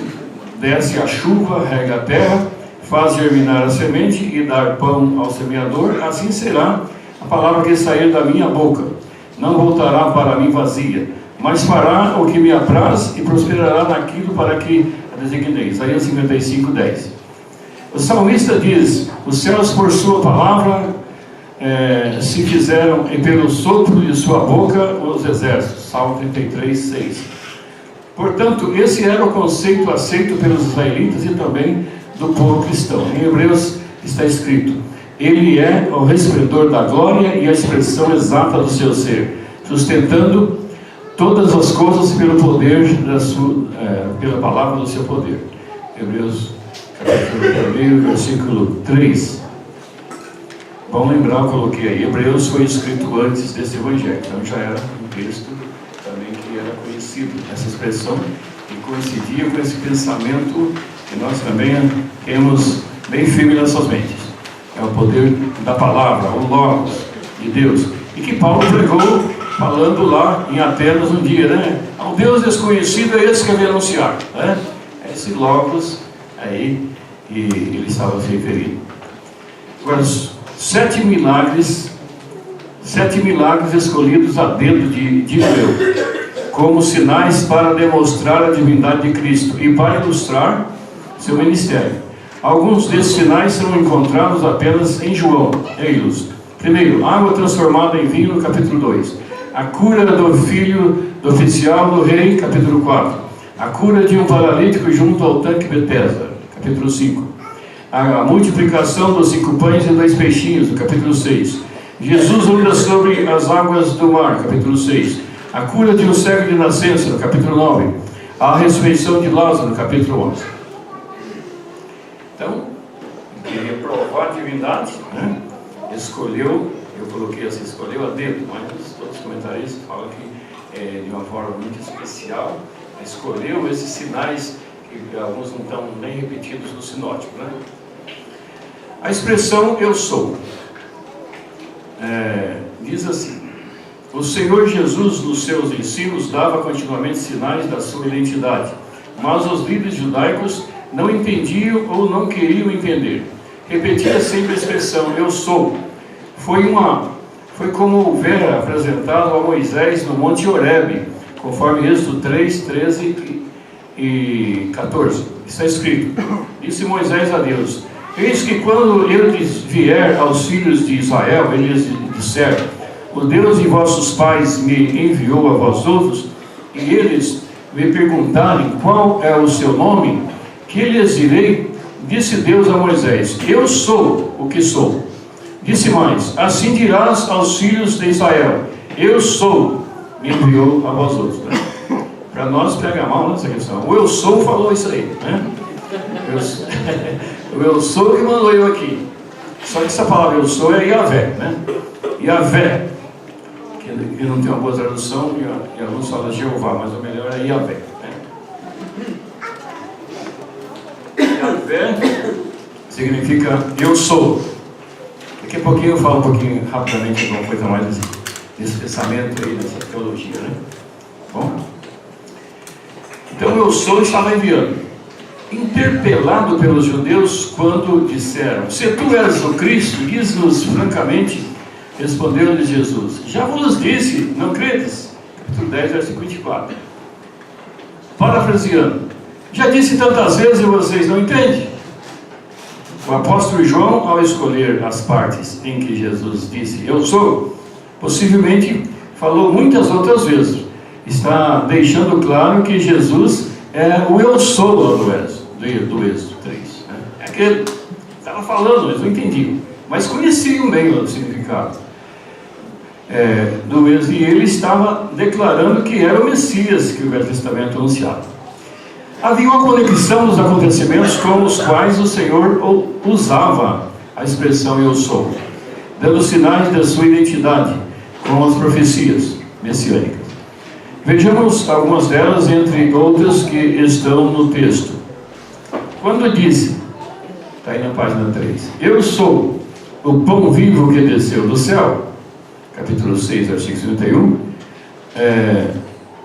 C: desce a chuva, rega a terra, faz germinar a semente e dar pão ao semeador, assim será a palavra que sair da minha boca. Não voltará para mim vazia, mas fará o que me apraz e prosperará naquilo para que a designei. Isaías 55:10. O salmista diz: os céus por sua palavra se fizeram, e pelo sopro de sua boca os exércitos. Salmo 33:6. Portanto, esse era o conceito aceito pelos israelitas e também do povo cristão. Em Hebreus está escrito: ele é o resplendor da glória e a expressão exata do seu ser, sustentando todas as coisas pelo poder pela palavra do seu poder. Hebreus capítulo 1, versículo 3. Bom lembrar, eu coloquei aí, Hebreus foi escrito antes desse evangelho, então já era um texto também que era conhecido, essa expressão, e coincidia com esse pensamento que nós também temos bem firme nas nossas mentes. É o poder da palavra, o Logos de Deus, e que Paulo pregou falando lá em Atenas um dia, né? Ao Deus desconhecido é esse que eu vim anunciar, né? Esse Logos aí que ele estava se referindo. Agora, 7 milagres escolhidos a dedo de Deus, como sinais para demonstrar a divindade de Cristo e para ilustrar seu ministério. Alguns desses sinais são encontrados apenas em João, é ilustre. Primeiro, água transformada em vinho, no capítulo 2. A cura do filho do oficial do rei, capítulo 4. A cura de um paralítico junto ao tanque Betesda, capítulo 5. A multiplicação dos 5 pães e 2 peixinhos, no capítulo 6. Jesus anda sobre as águas do mar, capítulo 6. A cura de um cego de nascença, no capítulo 9. A ressurreição de Lázaro, no capítulo 11. Então, queria provar a divindade, né? Escolheu, eu coloquei assim, escolheu a dedo, mas todos os comentaristas falam que de uma forma muito especial, escolheu esses sinais que alguns não estão nem repetidos no sinótico, né? A expressão eu sou diz assim: o Senhor Jesus nos seus ensinos dava continuamente sinais da sua identidade, mas os líderes judaicos não entendiam ou não queriam entender. Repetia sempre a expressão eu sou. Foi como houvera apresentado a Moisés no Monte Horebe, conforme Êxodo 3, 13 e 14. Está escrito: disse Moisés a Deus: eis que quando eu vier aos filhos de Israel, eles disseram: o Deus de vossos pais me enviou a vós outros, e eles me perguntarem qual é o seu nome, que lhes direi? Disse Deus a Moisés: eu sou o que sou. Disse mais: assim dirás aos filhos de Israel: eu sou, me enviou a vós outros. Para nós pega mal nessa questão. O eu sou falou isso aí, né? O eu sou que mandou eu aqui. Só que essa palavra eu sou é Yahvé, né? Yahvé, que não tem uma boa tradução, e alguns falam Jeová, mas o melhor é Yahvé, né? Yahvé significa eu sou. Daqui a pouquinho eu falo um pouquinho rapidamente alguma coisa mais desse pensamento aí, dessa teologia, né? Bom, então eu sou estava enviando, interpelado pelos judeus quando disseram: se tu és o Cristo, diz-nos francamente. Respondeu-lhes Jesus: já vos disse, não credes? Capítulo 10, versículo 24. Parafraseando: já disse tantas vezes e vocês não entendem? O apóstolo João, ao escolher as partes em que Jesus disse eu sou, possivelmente falou muitas outras vezes. Está deixando claro que Jesus é o eu sou do Êxodo 3. É aquele que estava falando, eles não entendiam, mas conheciam bem o significado do Êxodo, e ele estava declarando que era o Messias que o Velho Testamento anunciava. Havia uma conexão dos acontecimentos com os quais o Senhor usava a expressão eu sou, dando sinais da sua identidade com as profecias messiânicas. Vejamos algumas delas, entre outras que estão no texto. Quando disse, está aí na página 3, eu sou o pão vivo que desceu do céu, capítulo 6, versículo 31,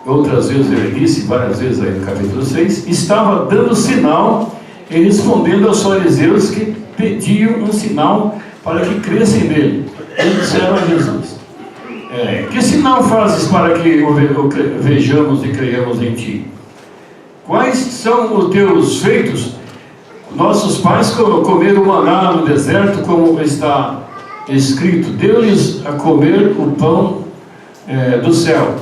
C: outras vezes ele disse, várias vezes aí no capítulo 6, estava dando sinal e respondendo aos fariseus que pediam um sinal para que crescem nele. Eles disseram a Jesus: Que sinal fazes para que vejamos e creiamos em ti? Quais são os teus feitos? Nossos pais comeram maná no deserto, como está escrito, deu-lhes a comer o pão do céu.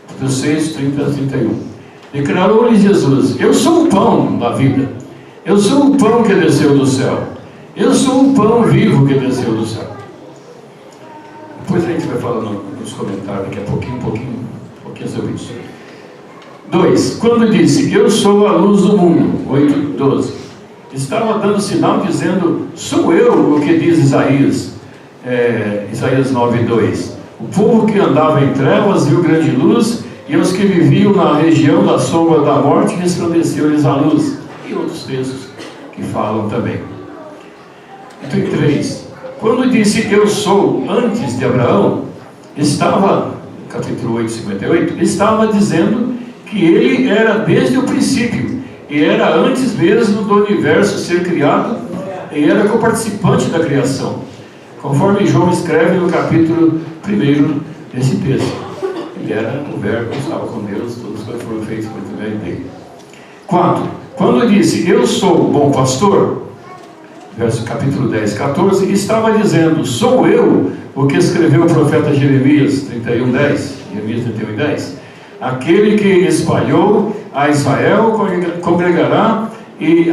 C: Mateus 6, 30 a 31. Declarou-lhes Jesus: eu sou o pão da vida. Eu sou o pão que desceu do céu. Eu sou o pão vivo que desceu do céu. Depois a gente vai falar nos comentários daqui a pouquinho sobre isso. 2. Quando disse: eu sou a luz do mundo. 8:12. Estava dando sinal dizendo: sou eu, o que diz Isaías. Isaías 9:2. O povo que andava em trevas viu grande luz, e os que viviam na região da sombra da morte resplandeceu-lhes a luz. E outros textos que falam também. Então, 3. Quando disse: eu sou, antes de Abraão, estava, capítulo 8, 58, estava dizendo que ele era desde o princípio, e era antes mesmo do universo ser criado, e era coparticipante da criação, conforme João escreve no capítulo 1 desse texto. Ele era o verbo, estava com Deus, todas as coisas foram feitas por intermédio dele. 4. Quando disse: eu sou o bom pastor, verso capítulo 10, 14, estava dizendo: sou eu o que escreveu o profeta Jeremias 31:10, Jeremias 31:10, aquele que espalhou a Israel, congregará e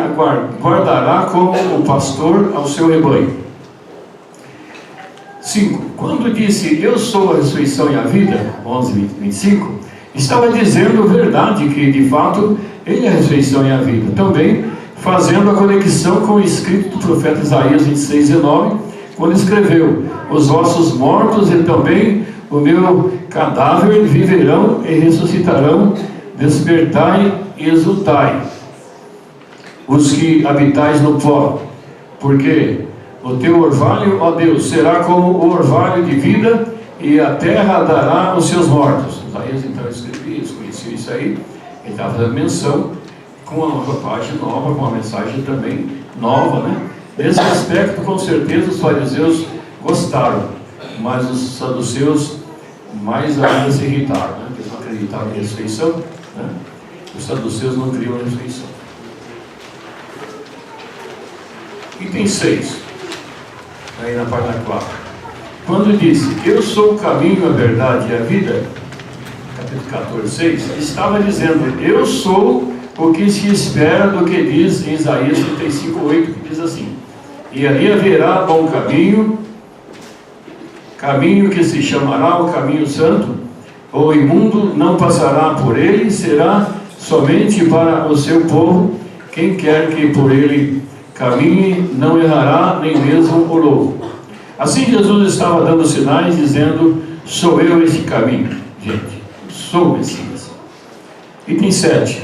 C: guardará como o pastor ao seu rebanho. 5. Quando disse: eu sou a ressurreição e a vida, 11:25, estava dizendo verdade, que de fato ele é a ressurreição e a vida, também fazendo a conexão com o escrito do profeta Isaías 26:19, quando escreveu: os vossos mortos e também o meu cadáver viverão e ressuscitarão, despertai e exultai, os que habitais no pó, porque o teu orvalho, ó Deus, será como o orvalho de vida, e a terra dará os seus mortos. Isaías então escrevia isso, conhecia isso aí, ele estava fazendo menção com uma roupagem nova, com uma mensagem também nova, né? Nesse aspecto, com certeza, os fariseus gostaram, mas os saduceus mais ainda se irritaram, né? Eles não acreditavam em ressurreição, né? Os saduceus não criam a ressurreição. Item 6, aí na página 4. Quando disse: eu sou o caminho, a verdade e a vida, capítulo 14:6, estava dizendo: eu sou o que se espera do que diz em Isaías 35:8, que diz assim: e ali haverá bom caminho, caminho que se chamará o caminho santo, o imundo não passará por ele, será somente para o seu povo, quem quer que por ele caminhe não errará, nem mesmo o louco. Assim Jesus estava dando sinais, dizendo: sou eu esse caminho, gente, sou o Messias. Item 7,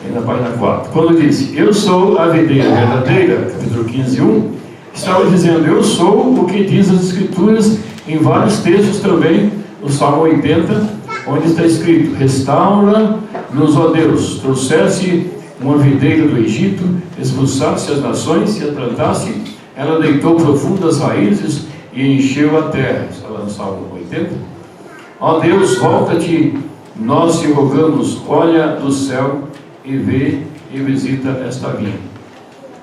C: aí na página 4. Quando disse: eu sou a videira verdadeira, capítulo 15:1, estava dizendo: eu sou o que diz as Escrituras, em vários textos também, no Salmo 80, onde está escrito: restaura-nos, ó Deus, trouxeste uma videira do Egito, expulsaste as nações, e a plantaste, ela deitou profundas raízes e encheu a terra. Está lá no Salmo 80. Ó Deus, volta-te, nós te rogamos, olha do céu e vê e visita esta vinha.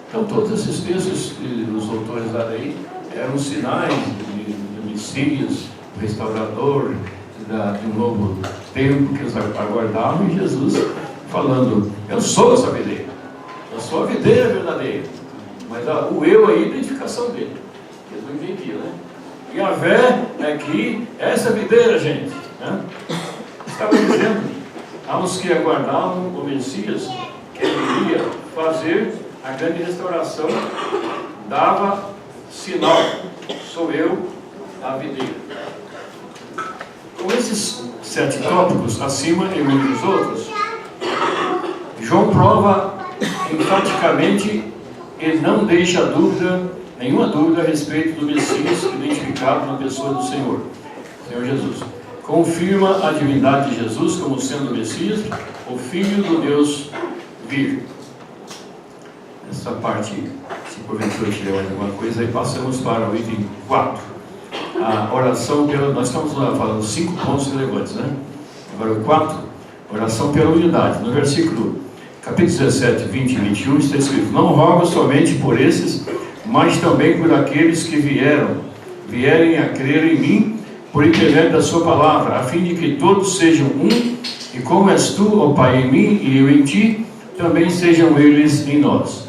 C: Então todos esses textos que os autores da lei eram sinais do Messias, do restaurador, de um novo tempo que eles aguardavam, e Jesus falando: eu sou essa videira, eu sou a videira verdadeira. Mas o eu é a identificação dele, eles não entendiam, né? Yahvé é aqui, essa videira, gente, né? Estava dizendo aos que aguardavam o Messias que ele iria fazer a grande restauração, dava sinal: sou eu a videira. Com esses 7 tópicos, acima e muitos outros, João prova enfaticamente e não deixa nenhuma dúvida a respeito do Messias identificado na pessoa do Senhor Jesus. Confirma a divindade de Jesus como sendo o Messias, o Filho do Deus vivo. Essa parte, se porventura tiver alguma coisa, aí passamos para o item 4. a oração pela... Nós estamos lá falando 5 pontos relevantes, né? Agora o 4, oração pela unidade. No versículo, capítulo 17, 20 e 21, está escrito: não rogo somente por esses, mas também por aqueles que vierem a crer em mim, por intermédio da sua palavra, a fim de que todos sejam um, e como és tu, ó Pai, em mim e eu em ti, também sejam eles em nós.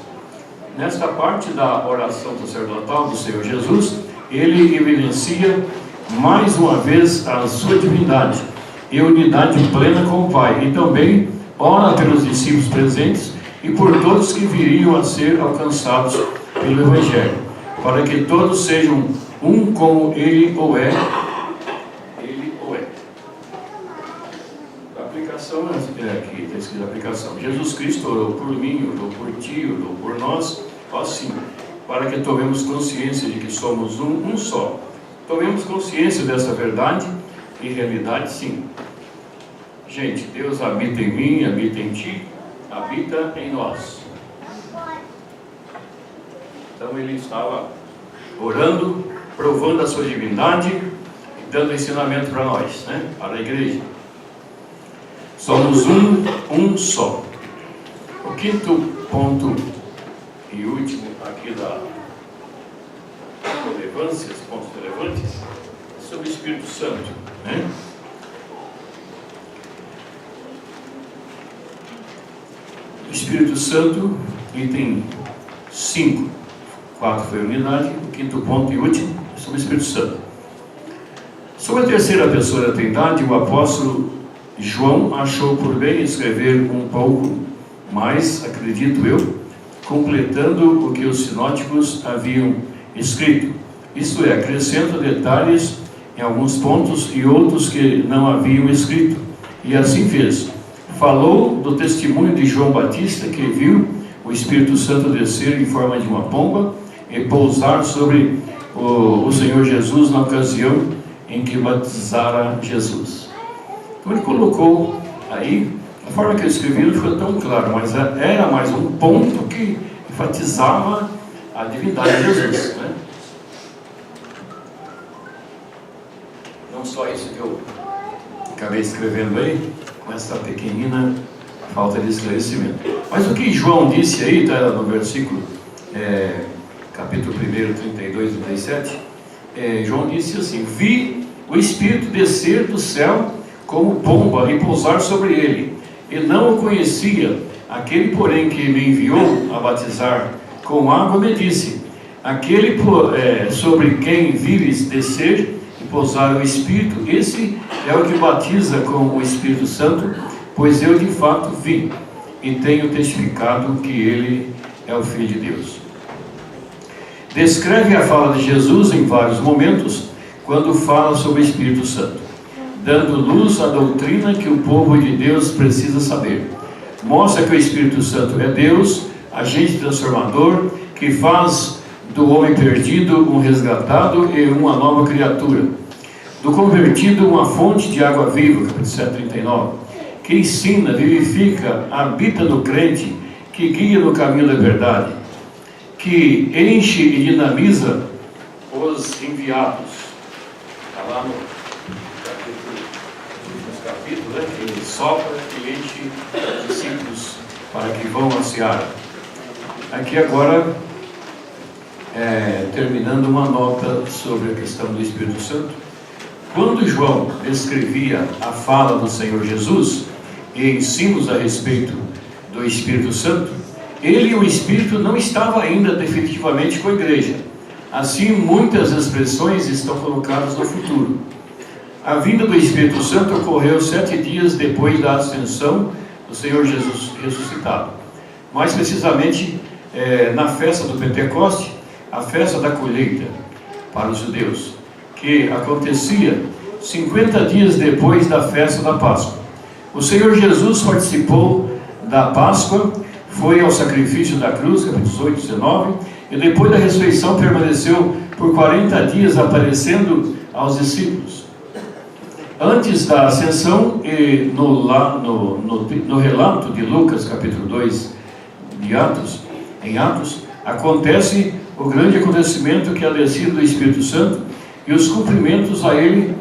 C: Nesta parte da oração sacerdotal do Senhor Jesus, ele evidencia mais uma vez a sua divindade e unidade plena com o Pai, e também ora pelos discípulos presentes e por todos que viriam a ser alcançados pelo Evangelho, para que todos sejam um como ele ou é. A aplicação aqui está escrito: a aplicação. Jesus Cristo orou por mim, orou por ti, orou por nós, assim, para que tomemos consciência de que somos um só. Tomemos consciência dessa verdade e realidade, sim. Gente, Deus habita em mim, habita em ti, habita em nós. Então ele estava orando, provando a sua divindade e dando ensinamento para nós, né? Para a igreja. Somos um só. O quinto ponto e último aqui da relevância, os pontos relevantes, é sobre o Espírito Santo, né? O Espírito Santo, item 5, 4 foi a unidade, o quinto ponto e último é sobre o Espírito Santo. Sobre a terceira pessoa da Trindade, o apóstolo João achou por bem escrever um pouco mais, acredito eu, completando o que os sinóticos haviam escrito. Isto é, acrescenta detalhes em alguns pontos e outros que não haviam escrito. E assim fez. Falou do testemunho de João Batista, que viu o Espírito Santo descer em forma de uma pomba e pousar sobre o Senhor Jesus na ocasião em que batizara Jesus. Então ele colocou aí, a forma que eu escrevi não ficou tão claro, mas era mais um ponto que enfatizava a divindade de Jesus, né? Não só isso que eu acabei escrevendo aí, com essa pequenina falta de esclarecimento. Mas o que João disse aí, está no versículo, capítulo 1, 32 e 37, João disse assim: vi o Espírito descer do céu como pomba e pousar sobre ele, e não o conhecia. Aquele, porém, que me enviou a batizar com água, me disse: aquele sobre quem vires descer e pousar o Espírito, esse é o que batiza com o Espírito Santo, pois eu de fato vi e tenho testificado que ele é o Filho de Deus. Descreve a fala de Jesus em vários momentos, quando fala sobre o Espírito Santo, dando luz à doutrina que o povo de Deus precisa saber. Mostra que o Espírito Santo é Deus, agente transformador, que faz do homem perdido um resgatado e uma nova criatura, do convertido uma fonte de água viva, capítulo 7, 39, que ensina, vivifica, habita no crente, que guia no caminho da verdade, que enche e dinamiza os enviados. Está lá no capítulo, né? Ele sopra e enche os discípulos para que vão à seara. Aqui agora, terminando uma nota sobre a questão do Espírito Santo. Quando João descrevia a fala do Senhor Jesus e ensinos a respeito do Espírito Santo, ele e o Espírito não estavam ainda definitivamente com a igreja. Assim, muitas expressões estão colocadas no futuro. A vinda do Espírito Santo ocorreu 7 dias depois da ascensão do Senhor Jesus ressuscitado. Mais precisamente, na festa do Pentecoste, a festa da colheita para os judeus, que acontecia 50 dias depois da festa da Páscoa. O Senhor Jesus participou da Páscoa, foi ao sacrifício da cruz, capítulo 18, 19, e depois da ressurreição permaneceu por 40 dias aparecendo aos discípulos. Antes da ascensão, e no relato de Lucas, capítulo 2, em Atos, acontece o grande acontecimento que é a descida do Espírito Santo, e os cumprimentos a ele,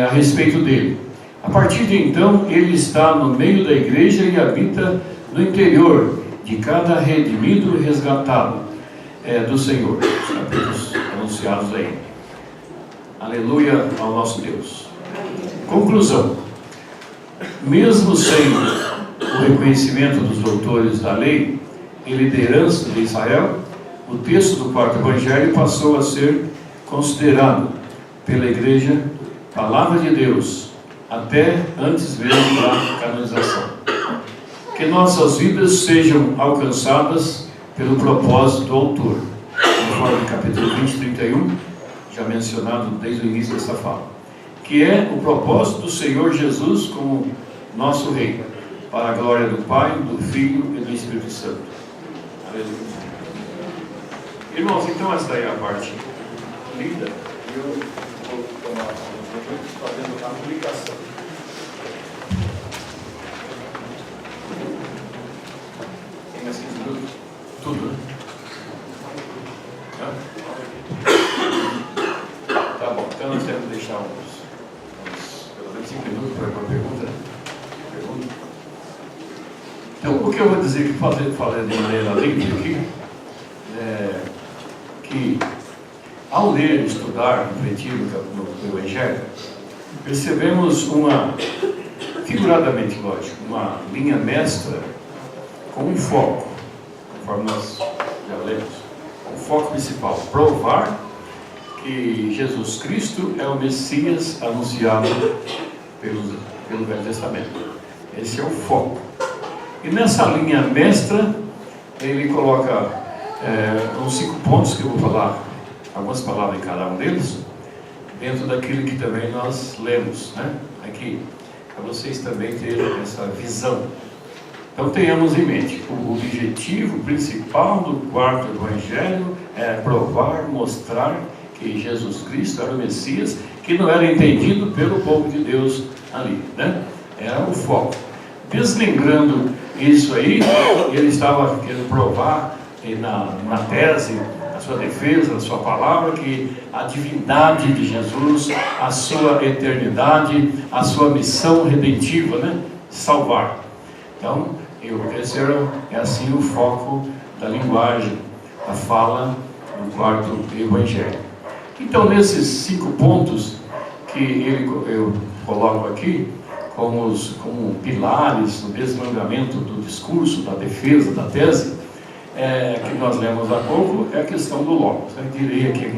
C: a respeito dele. A partir de então, ele está no meio da igreja e habita no interior de cada redimido e resgatado do Senhor. Os capítulos anunciados aí. Aleluia ao nosso Deus. Conclusão. Mesmo sem o reconhecimento dos doutores da lei e liderança de Israel, o texto do quarto evangelho passou a ser considerado pela igreja palavra de Deus, até antes mesmo da canonização. Que nossas vidas sejam alcançadas pelo propósito do autor, conforme capítulo 20, 31, já mencionado desde o início dessa fala, que é o propósito do Senhor Jesus como nosso Rei, para a glória do Pai, do Filho e do Espírito Santo. Aleluia. Irmãos, então esta é a parte linda. Eu vou tomar fazendo a aplicação. Tem mais 15 minutos? Tudo, né? Tá bom, então nós temos que deixar pelo menos 5 minutos para uma pergunta. Então, o que eu vou dizer que falei de maneira livre aqui, que ao ler e estudar, refletir no Evangelho, percebemos figuradamente, lógico, uma linha mestra com um foco, conforme nós já lemos, o foco principal, provar que Jesus Cristo é o Messias anunciado pelo Velho Testamento. Esse é o foco. E nessa linha mestra, ele coloca uns 5 pontos que eu vou falar, algumas palavras em cada um deles, dentro daquilo que também nós lemos, né? Aqui, para vocês também terem essa visão. Então tenhamos em mente, o objetivo principal do quarto evangelho é provar, mostrar que Jesus Cristo era o Messias, que não era entendido pelo povo de Deus ali, né? Era o foco. Deslembrando isso aí, ele estava querendo provar na tese, na sua defesa, na sua palavra, que a divindade de Jesus, a sua eternidade, a sua missão redentiva, né? Salvar. Então, esse é assim o foco da linguagem, da fala do quarto evangelho. Então, nesses 5 pontos que eu coloco aqui, como pilares do desmembramento do discurso, da defesa, da tese, que nós lemos há pouco, é a questão do Logos. Eu direi aqui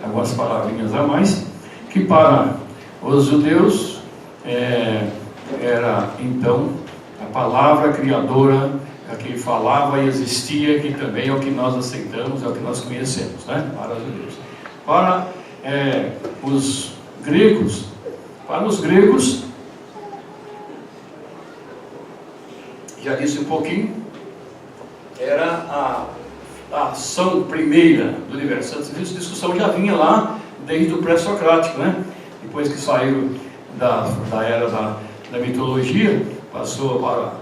C: algumas palavrinhas a mais, que para os judeus era então a palavra criadora, a que falava e existia, que também é o que nós aceitamos, é o que nós conhecemos, né? Para os judeus. Para os gregos, já disse um pouquinho, era a ação primeira do universo. Essa discussão já vinha lá desde o pré-socrático, né? Depois que saiu da era da mitologia, passou para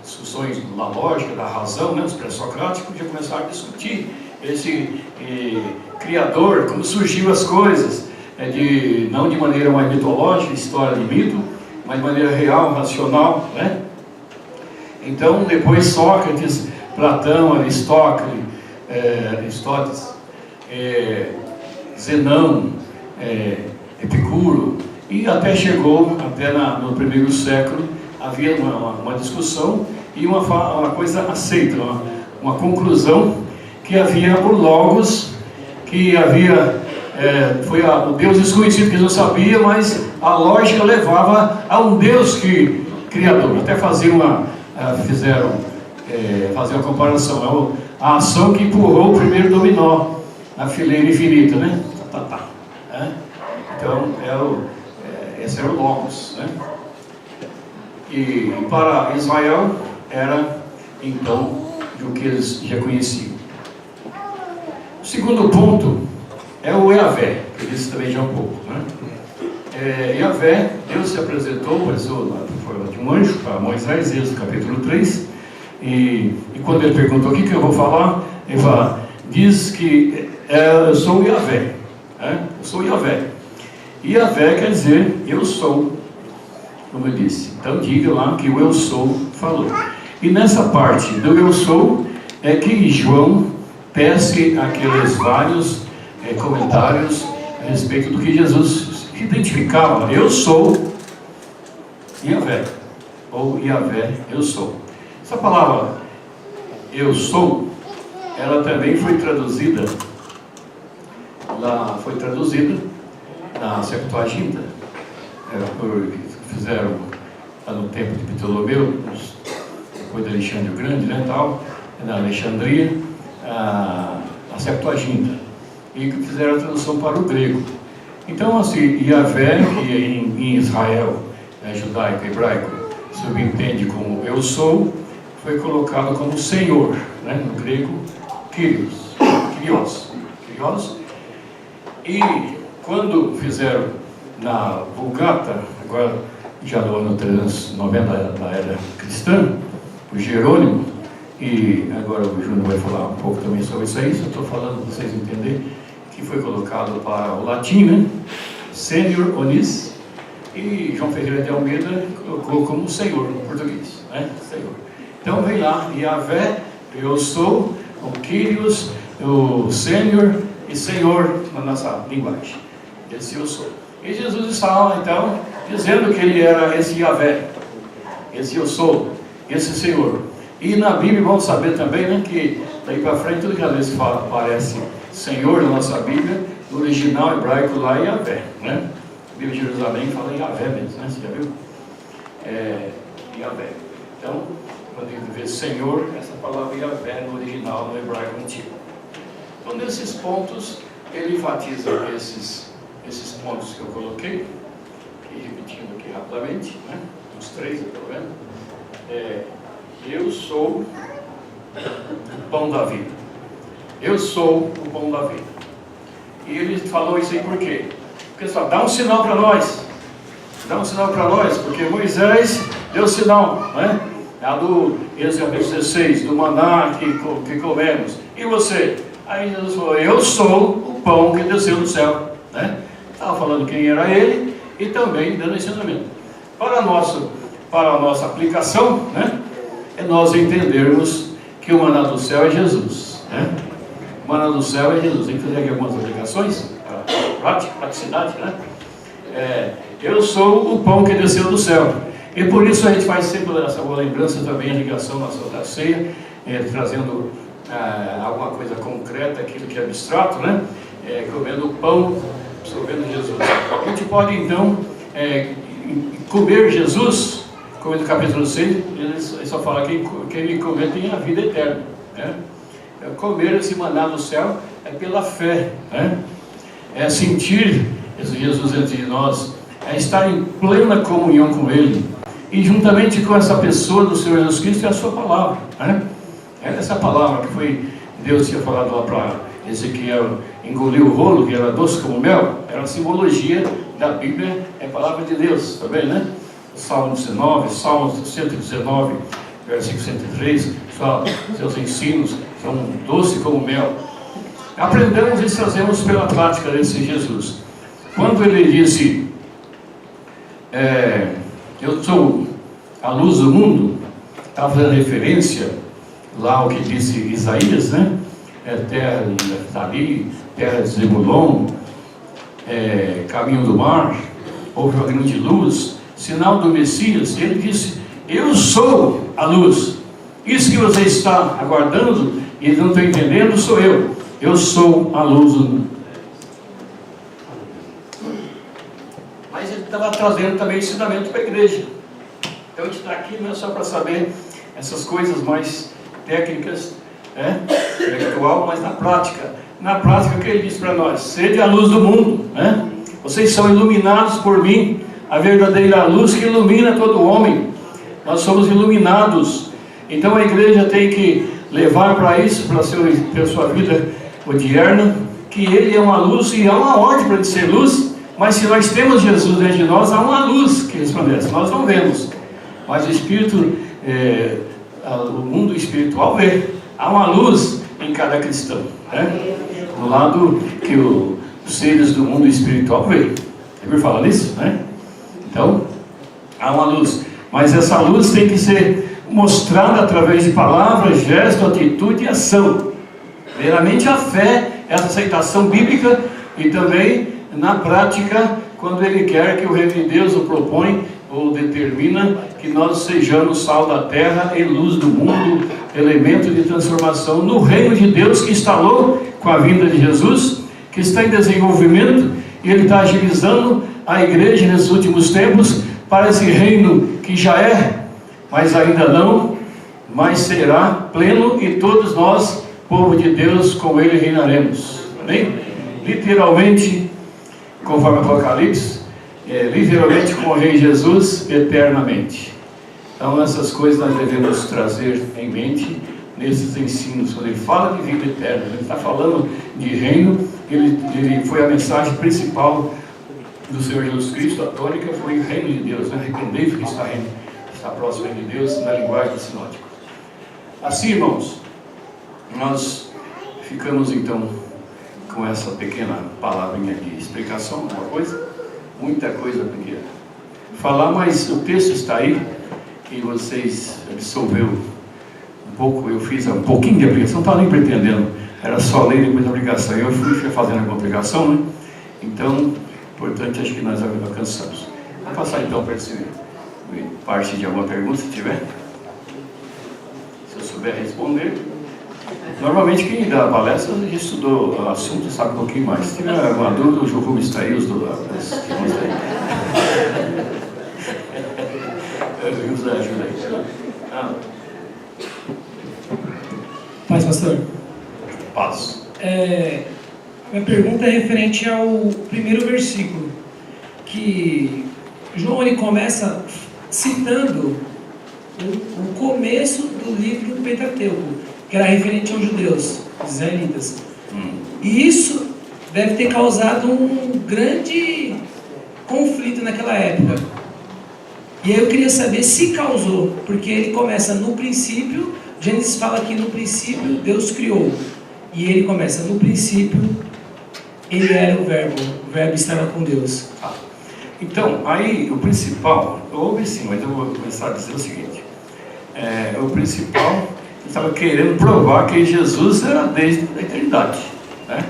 C: discussões da lógica, da razão, né? Os pré-socráticos já começaram a discutir esse criador, como surgiu as coisas, não de maneira mais mitológica, história de mito, mas de maneira real, racional, né? Então, depois Sócrates, Platão, Aristóteles, Zenão, Epicuro, e até chegou, no primeiro século, havia uma discussão e uma coisa aceita, uma conclusão, que havia o Logos, que havia, foi o Deus desconhecido que não sabia, mas a lógica levava a um Deus criador. Até fizeram uma comparação, a ação que empurrou o primeiro dominó na fileira infinita, né? Então esse era o Logos, né? E para Israel era então o que eles já conheciam. O segundo ponto é o Yahvé, que eu disse também já um pouco, né? Yahvé, Deus se apresentou na forma de um anjo para Moisés, Êxodo capítulo 3, e quando ele perguntou o que eu vou falar, ele diz que eu sou o Yahvé, eu sou o Yahvé. Yahvé quer dizer eu sou, como eu disse. Então diga lá que o eu sou falou. E nessa parte do eu sou é que João tece aqueles vários comentários a respeito do que Jesus identificava. Eu sou Yahvé, ou Yahvé, eu sou. Essa palavra eu sou, ela também foi traduzida na Septuaginta, fizeram lá no tempo de Ptolomeu, depois de Alexandre o Grande, né, tal, na Alexandria, a Septuaginta, e fizeram a tradução para o grego. Então, assim, Yahvé, que em Israel, judaico, hebraico, subentende como eu sou, foi colocado como Senhor, né, no grego, Kyrios. E quando fizeram na Vulgata, agora já no ano 390 da era cristã, o Jerônimo, e agora o Júnior vai falar um pouco também sobre isso aí, só estou falando para vocês entenderem, que foi colocado para o latim, né? Senior Onis, e João Ferreira de Almeida colocou como Senhor no português, né? Senhor. Então vem lá, Yahvé, eu sou, o Kyrios, o Sênior e Senhor na nossa linguagem. Esse eu sou. E Jesus estava então dizendo que ele era esse Yahvé, esse eu sou, esse Senhor. E na Bíblia vamos saber também, né, que daí para frente tudo que às vezes aparece Senhor na nossa Bíblia, no original hebraico lá é Yahvé, né? A Bíblia de Jerusalém fala Yahvé mesmo, né? Você já viu? Yahvé. Então, quando ele vê Senhor, essa palavra Yahvé no original, no hebraico antigo. Então, nesses pontos, ele enfatiza esses pontos que eu coloquei, e repetindo aqui rapidamente, né? Os três, pelo menos. Eu sou o pão da vida. Eu sou o pão da vida. E ele falou isso aí por quê? Porque só dá um sinal para nós. Dá um sinal para nós, porque Moisés deu sinal, né? Do Êxodo 16, do maná que comemos. E você? Aí Jesus falou, eu sou o pão que desceu do céu, né? Estava falando quem era ele e também dando ensinamento. Para a nossa aplicação, né? É nós entendermos que o maná do céu é Jesus, né? O maná do céu é Jesus. Tem que fazer aqui algumas aplicações, praticidade, né? Eu sou o pão que desceu do céu. E por isso a gente faz sempre essa boa lembrança também, a ligação na Santa Ceia, trazendo alguma coisa concreta, aquilo que é abstrato, né? Comendo o pão, absorvendo Jesus. A gente pode então comer Jesus, como no capítulo 6, ele só fala que quem me comer tem a vida eterna, né? Comer esse maná do céu é pela fé, né? É sentir esse Jesus entre nós, é estar em plena comunhão com Ele, e juntamente com essa pessoa do Senhor Jesus Cristo é a sua palavra, né? Essa palavra que foi, Deus tinha falado lá para Ezequiel, engoliu o rolo, que era doce como mel, era uma simbologia da Bíblia, é a palavra de Deus, tá bem, né? Salmo 19, Salmo 119, versículo 103, seus ensinos são doce como mel. Aprendemos e trazemos pela prática desse Jesus. Quando ele disse, eu sou a luz do mundo, estava fazendo referência lá ao que disse Isaías, né? Terra de Naftali, terra de Zebulon, caminho do mar, houve uma grande luz, sinal do Messias. Ele disse, eu sou a luz. Isso que você está aguardando e não está entendendo sou eu. Eu sou a luz do mundo. Mas ele estava trazendo também ensinamento para a igreja. Então a gente está aqui não é só para saber essas coisas mais técnicas, intelectual, mas na prática. Na prática, o que ele diz para nós? Sede a luz do mundo, né? Vocês são iluminados por mim, a verdadeira luz que ilumina todo homem. Nós somos iluminados. Então a igreja tem que levar para isso, para a sua vida cotidiana, que ele é uma luz e há uma ordem para ele ser luz. Mas se nós temos Jesus dentro de nós, há uma luz que resplandece. Nós não vemos, mas o Espírito, o mundo espiritual vê. Há uma luz em cada cristão, né? Do lado que os seres do mundo espiritual vê. Você viu falar nisso, né? Então, há uma luz. Mas essa luz tem que ser mostrada através de palavras, gesto, atitude e ação. Primeiramente a fé, essa aceitação bíblica, e também na prática, quando Ele quer que o reino de Deus o propõe ou determina que nós sejamos sal da terra e luz do mundo, elemento de transformação no reino de Deus que instalou com a vinda de Jesus, que está em desenvolvimento, e Ele está agilizando a igreja nesses últimos tempos para esse reino que já é, mas ainda não, mas será pleno, e todos nós, povo de Deus, com Ele reinaremos. Amém? Literalmente, conforme Apocalipse, literalmente com o Rei Jesus eternamente. Então essas coisas nós devemos trazer em mente nesses ensinos. Quando ele fala de vida eterna, ele está falando de reino, ele foi a mensagem principal do Senhor Jesus Cristo. A tônica foi o reino de Deus, né? Arrependei-vos que está próximo de Deus, na linguagem sinótica. Assim, irmãos, nós ficamos então com essa pequena palavrinha de explicação, uma coisa, muita coisa pequena falar, mas o texto está aí e vocês absorveram um pouco. Eu fiz um pouquinho de aplicação, não estava nem pretendendo, era só ler e depois a aplicação. Eu fui fazendo alguma aplicação, né? Então, importante, acho que nós alcançamos. Vou passar então para esse parte de alguma pergunta, se tiver, se eu souber responder. Normalmente quem dá a palestra já estudou o assunto, sabe um pouquinho mais. Se tiver alguma dúvida, o João está aí, os dois estão aí. José, ajuda aí.
A: Paz, pastor.
C: Paz.
A: Minha pergunta é referente ao primeiro versículo, que João ele começa citando o começo do livro do Pentateuco, que era referente aos judeus, os israelitas. E isso deve ter causado um grande conflito naquela época. E aí eu queria saber se causou, porque ele começa no princípio, Gênesis fala que no princípio Deus criou. E ele começa no princípio, ele era o verbo estava com Deus.
C: Então, aí o principal, houve sim, mas eu vou começar a dizer o seguinte: o principal, ele estava querendo provar que Jesus era desde a eternidade, né?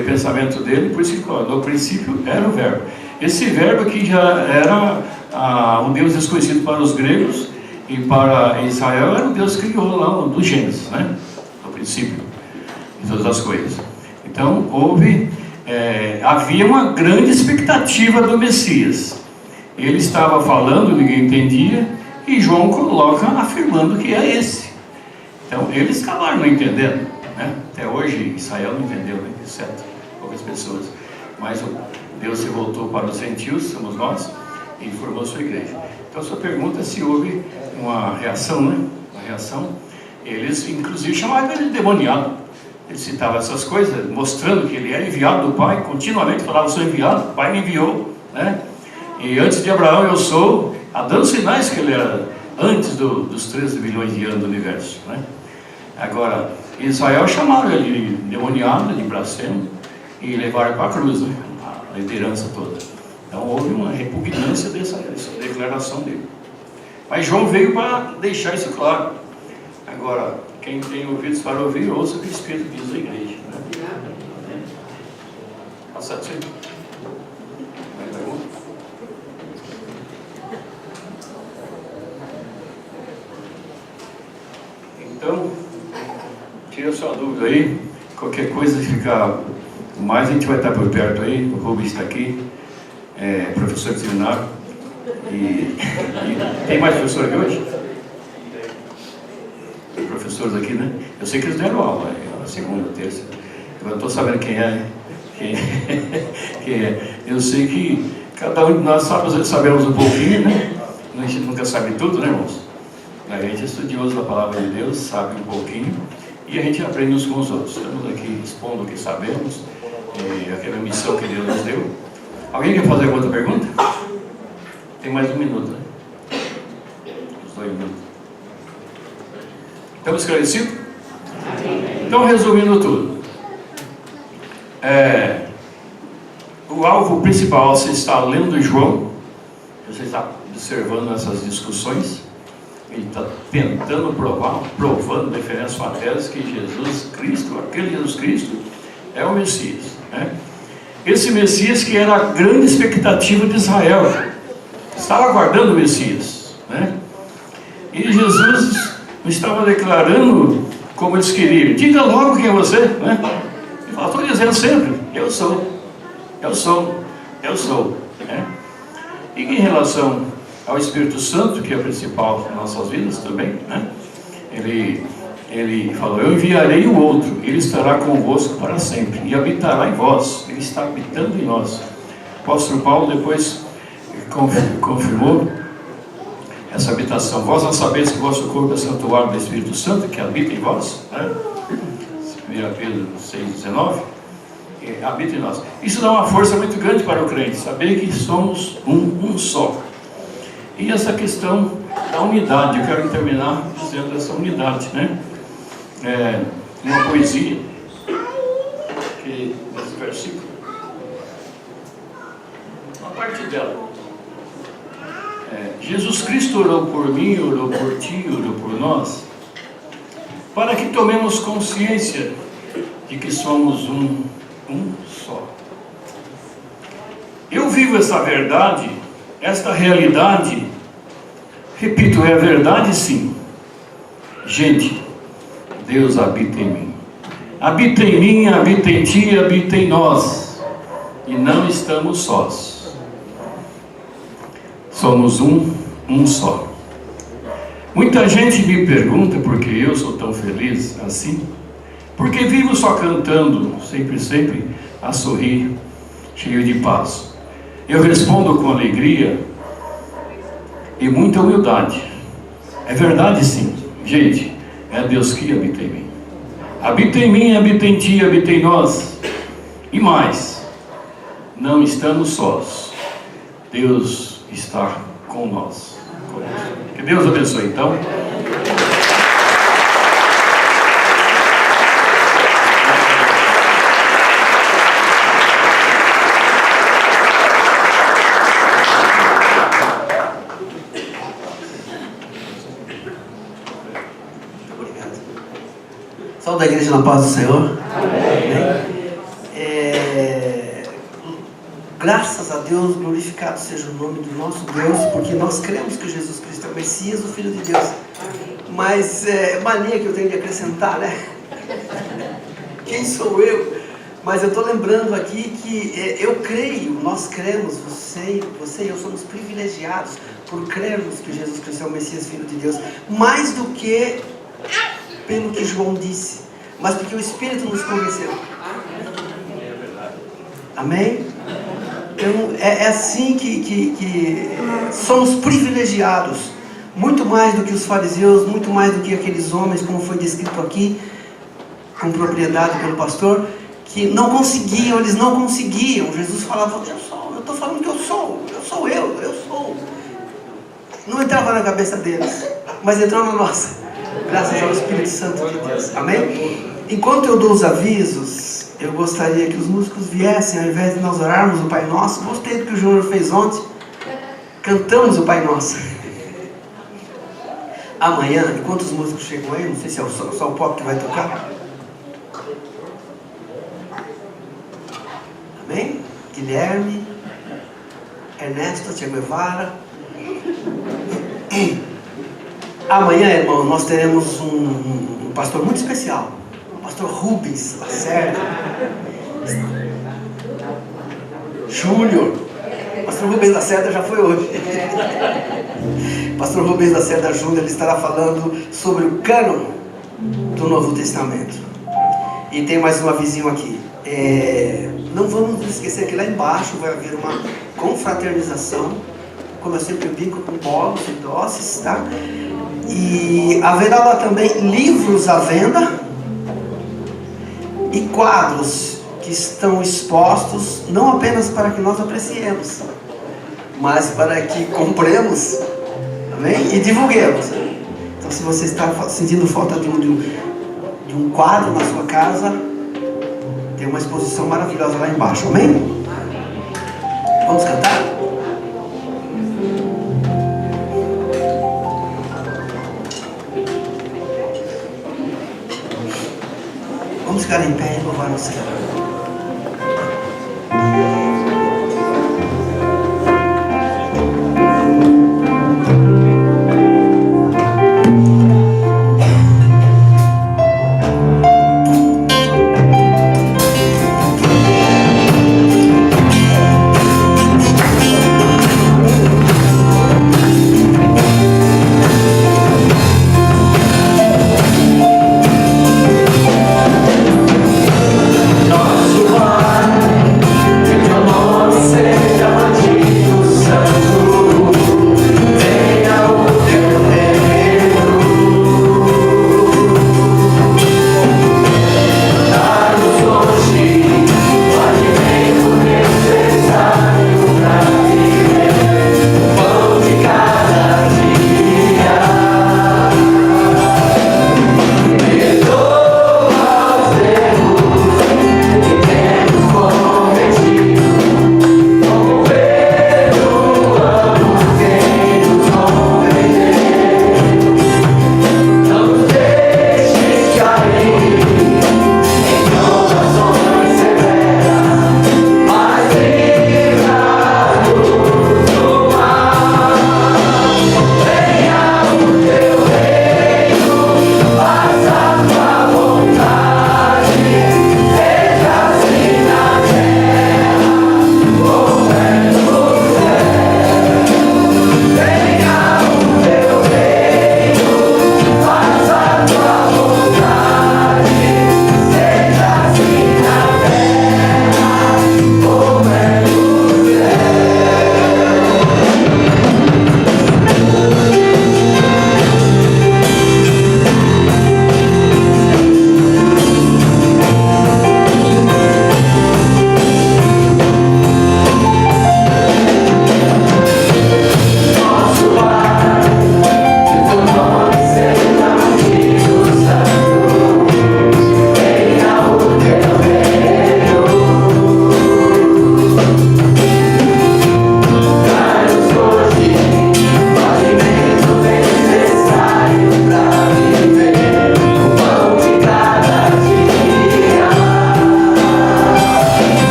C: O pensamento dele, por isso que no princípio era o verbo. Esse verbo aqui já era um Deus desconhecido para os gregos, e para Israel era o Deus que criou lá do Gênesis, né? No princípio de todas as coisas. Então havia uma grande expectativa do Messias. Ele estava falando, ninguém entendia, e João coloca afirmando que é esse. Então eles acabaram não entendendo, né? Até hoje Israel não entendeu, né? Exceto poucas pessoas. Mas Deus se voltou para os gentios, somos nós, e formou sua igreja. Então sua pergunta é se houve uma reação, né? Uma reação. Eles inclusive chamavam ele de demoniado. Ele citava essas coisas, mostrando que ele era enviado do Pai, continuamente falava: sou enviado, o Pai me enviou, né? E antes de Abraão eu sou, dando sinais que ele era antes dos 13 bilhões de anos do universo, né? Agora, Israel chamaram ele de demoniado, de blasfemo, e levaram para a cruz, né? A liderança toda. Então houve uma repugnância dessa declaração dele. Mas João veio para deixar isso claro. Agora, quem tem ouvidos para ouvir, ouça o que o Espírito diz à igreja, né? Passa isso aí. Mais pergunta? Então, tira sua dúvida aí. Qualquer coisa, ficar mais, a gente vai estar por perto aí. O Rubens está aqui, professor de seminário. E tem mais professor aqui hoje? Professores aqui, né? Eu sei que eles deram aula, a segunda, terça. Eu não estou sabendo quem é. Eu sei que cada um de nós sabemos um pouquinho, né? A gente nunca sabe tudo, né, irmãos? A gente é estudioso da palavra de Deus, sabe um pouquinho, e a gente aprende uns com os outros. Estamos aqui expondo o que sabemos, aquela missão que Deus nos deu. Alguém quer fazer alguma outra pergunta? Tem mais 1 minuto, né? Uns 2 minutos. Estamos esclarecidos? Então, resumindo tudo, o alvo principal, você está lendo João, você está observando essas discussões, ele está tentando provando diferentes matérias que Jesus Cristo, aquele Jesus Cristo, é o Messias, né? Esse Messias que era a grande expectativa de Israel, estava aguardando o Messias, né? E Jesus estava declarando como eles queriam: diga logo quem é você, né? Ele falou: estou dizendo sempre, eu sou, né? E em relação ao Espírito Santo, que é o principal de nossas vidas também, né? Ele falou: eu enviarei o outro, ele estará convosco para sempre e habitará em vós. Ele está habitando em nós. O apóstolo Paulo depois confirmou essa habitação. Vós não sabeis que o vosso corpo é santuário do Espírito Santo que habita em vós, né? 1 Pedro 6,19, habita em nós. Isso dá uma força muito grande para o crente, saber que somos um só. E essa questão da unidade, eu quero terminar dizendo essa unidade, né? Uma poesia, que nesse versículo, uma parte dela. Jesus Cristo orou por mim, orou por ti, orou por nós, para que tomemos consciência de que somos um só. Eu vivo essa verdade, esta realidade, repito, é a verdade sim. Gente, Deus habita em mim. Habita em mim, habita em ti, habita em nós. E não estamos sós. Somos um só. Muita gente me pergunta por que eu sou tão feliz assim. Porque vivo só cantando, sempre a sorrir, cheio de paz. Eu respondo com alegria e muita humildade. É verdade sim, gente, é Deus que habita em mim. Habita em mim, habita em ti, habita em nós. E mais, não estamos sós. Deus está com nós. Que Deus abençoe então.
D: Salve da igreja na paz do Senhor.
A: Amém.
D: Graças a Deus, glorificado seja o nome do nosso Deus, porque nós cremos que Jesus Cristo é o Messias, o Filho de Deus. Mas mania que eu tenho de acrescentar, né? Quem sou eu? Mas eu estou lembrando aqui que eu creio, nós cremos, você e eu somos privilegiados por crermos que Jesus Cristo é o Messias, Filho de Deus, mais do que pelo que João disse, mas porque o Espírito nos convenceu. Amém? Então é assim que somos privilegiados, muito mais do que os fariseus, muito mais do que aqueles homens, como foi descrito aqui com propriedade pelo pastor, que não conseguiam, eles não conseguiam. Jesus falava: eu estou falando que eu sou. Não entrava na cabeça deles, mas entrou na nossa, graças ao Espírito Santo de Deus. Amém? Enquanto eu dou os avisos, eu gostaria que os músicos viessem, ao invés de nós orarmos o Pai Nosso. Gostei do que o Júnior fez ontem, cantamos o Pai Nosso. Amanhã, enquanto os músicos chegam aí, não sei se é só o pop que vai tocar. Amém? Guilherme, Ernesto, Che Guevara. Amanhã, irmão, nós teremos um pastor muito especial, o pastor Rubens Lacerda Júnior. Pastor Rubens Lacerda já foi hoje. Pastor Rubens Lacerda Júnior, ele estará falando sobre o cânon do Novo Testamento. E tem mais um avisinho aqui. Não vamos nos esquecer que lá embaixo vai haver uma confraternização, como eu sempre brinco, com bolos e doces, tá? E haverá lá também livros à venda e quadros que estão expostos, não apenas para que nós apreciemos, mas para que compremos, amém? E divulguemos. Então, se você está sentindo falta de um quadro na sua casa, tem uma exposição maravilhosa lá embaixo, amém? Vamos cantar? Vamos ficar em pé e louvar o Senhor.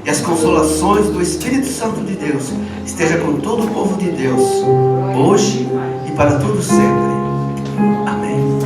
D: e as consolações do Espírito Santo de Deus esteja com todo o povo de Deus, hoje e para todo sempre. Amém.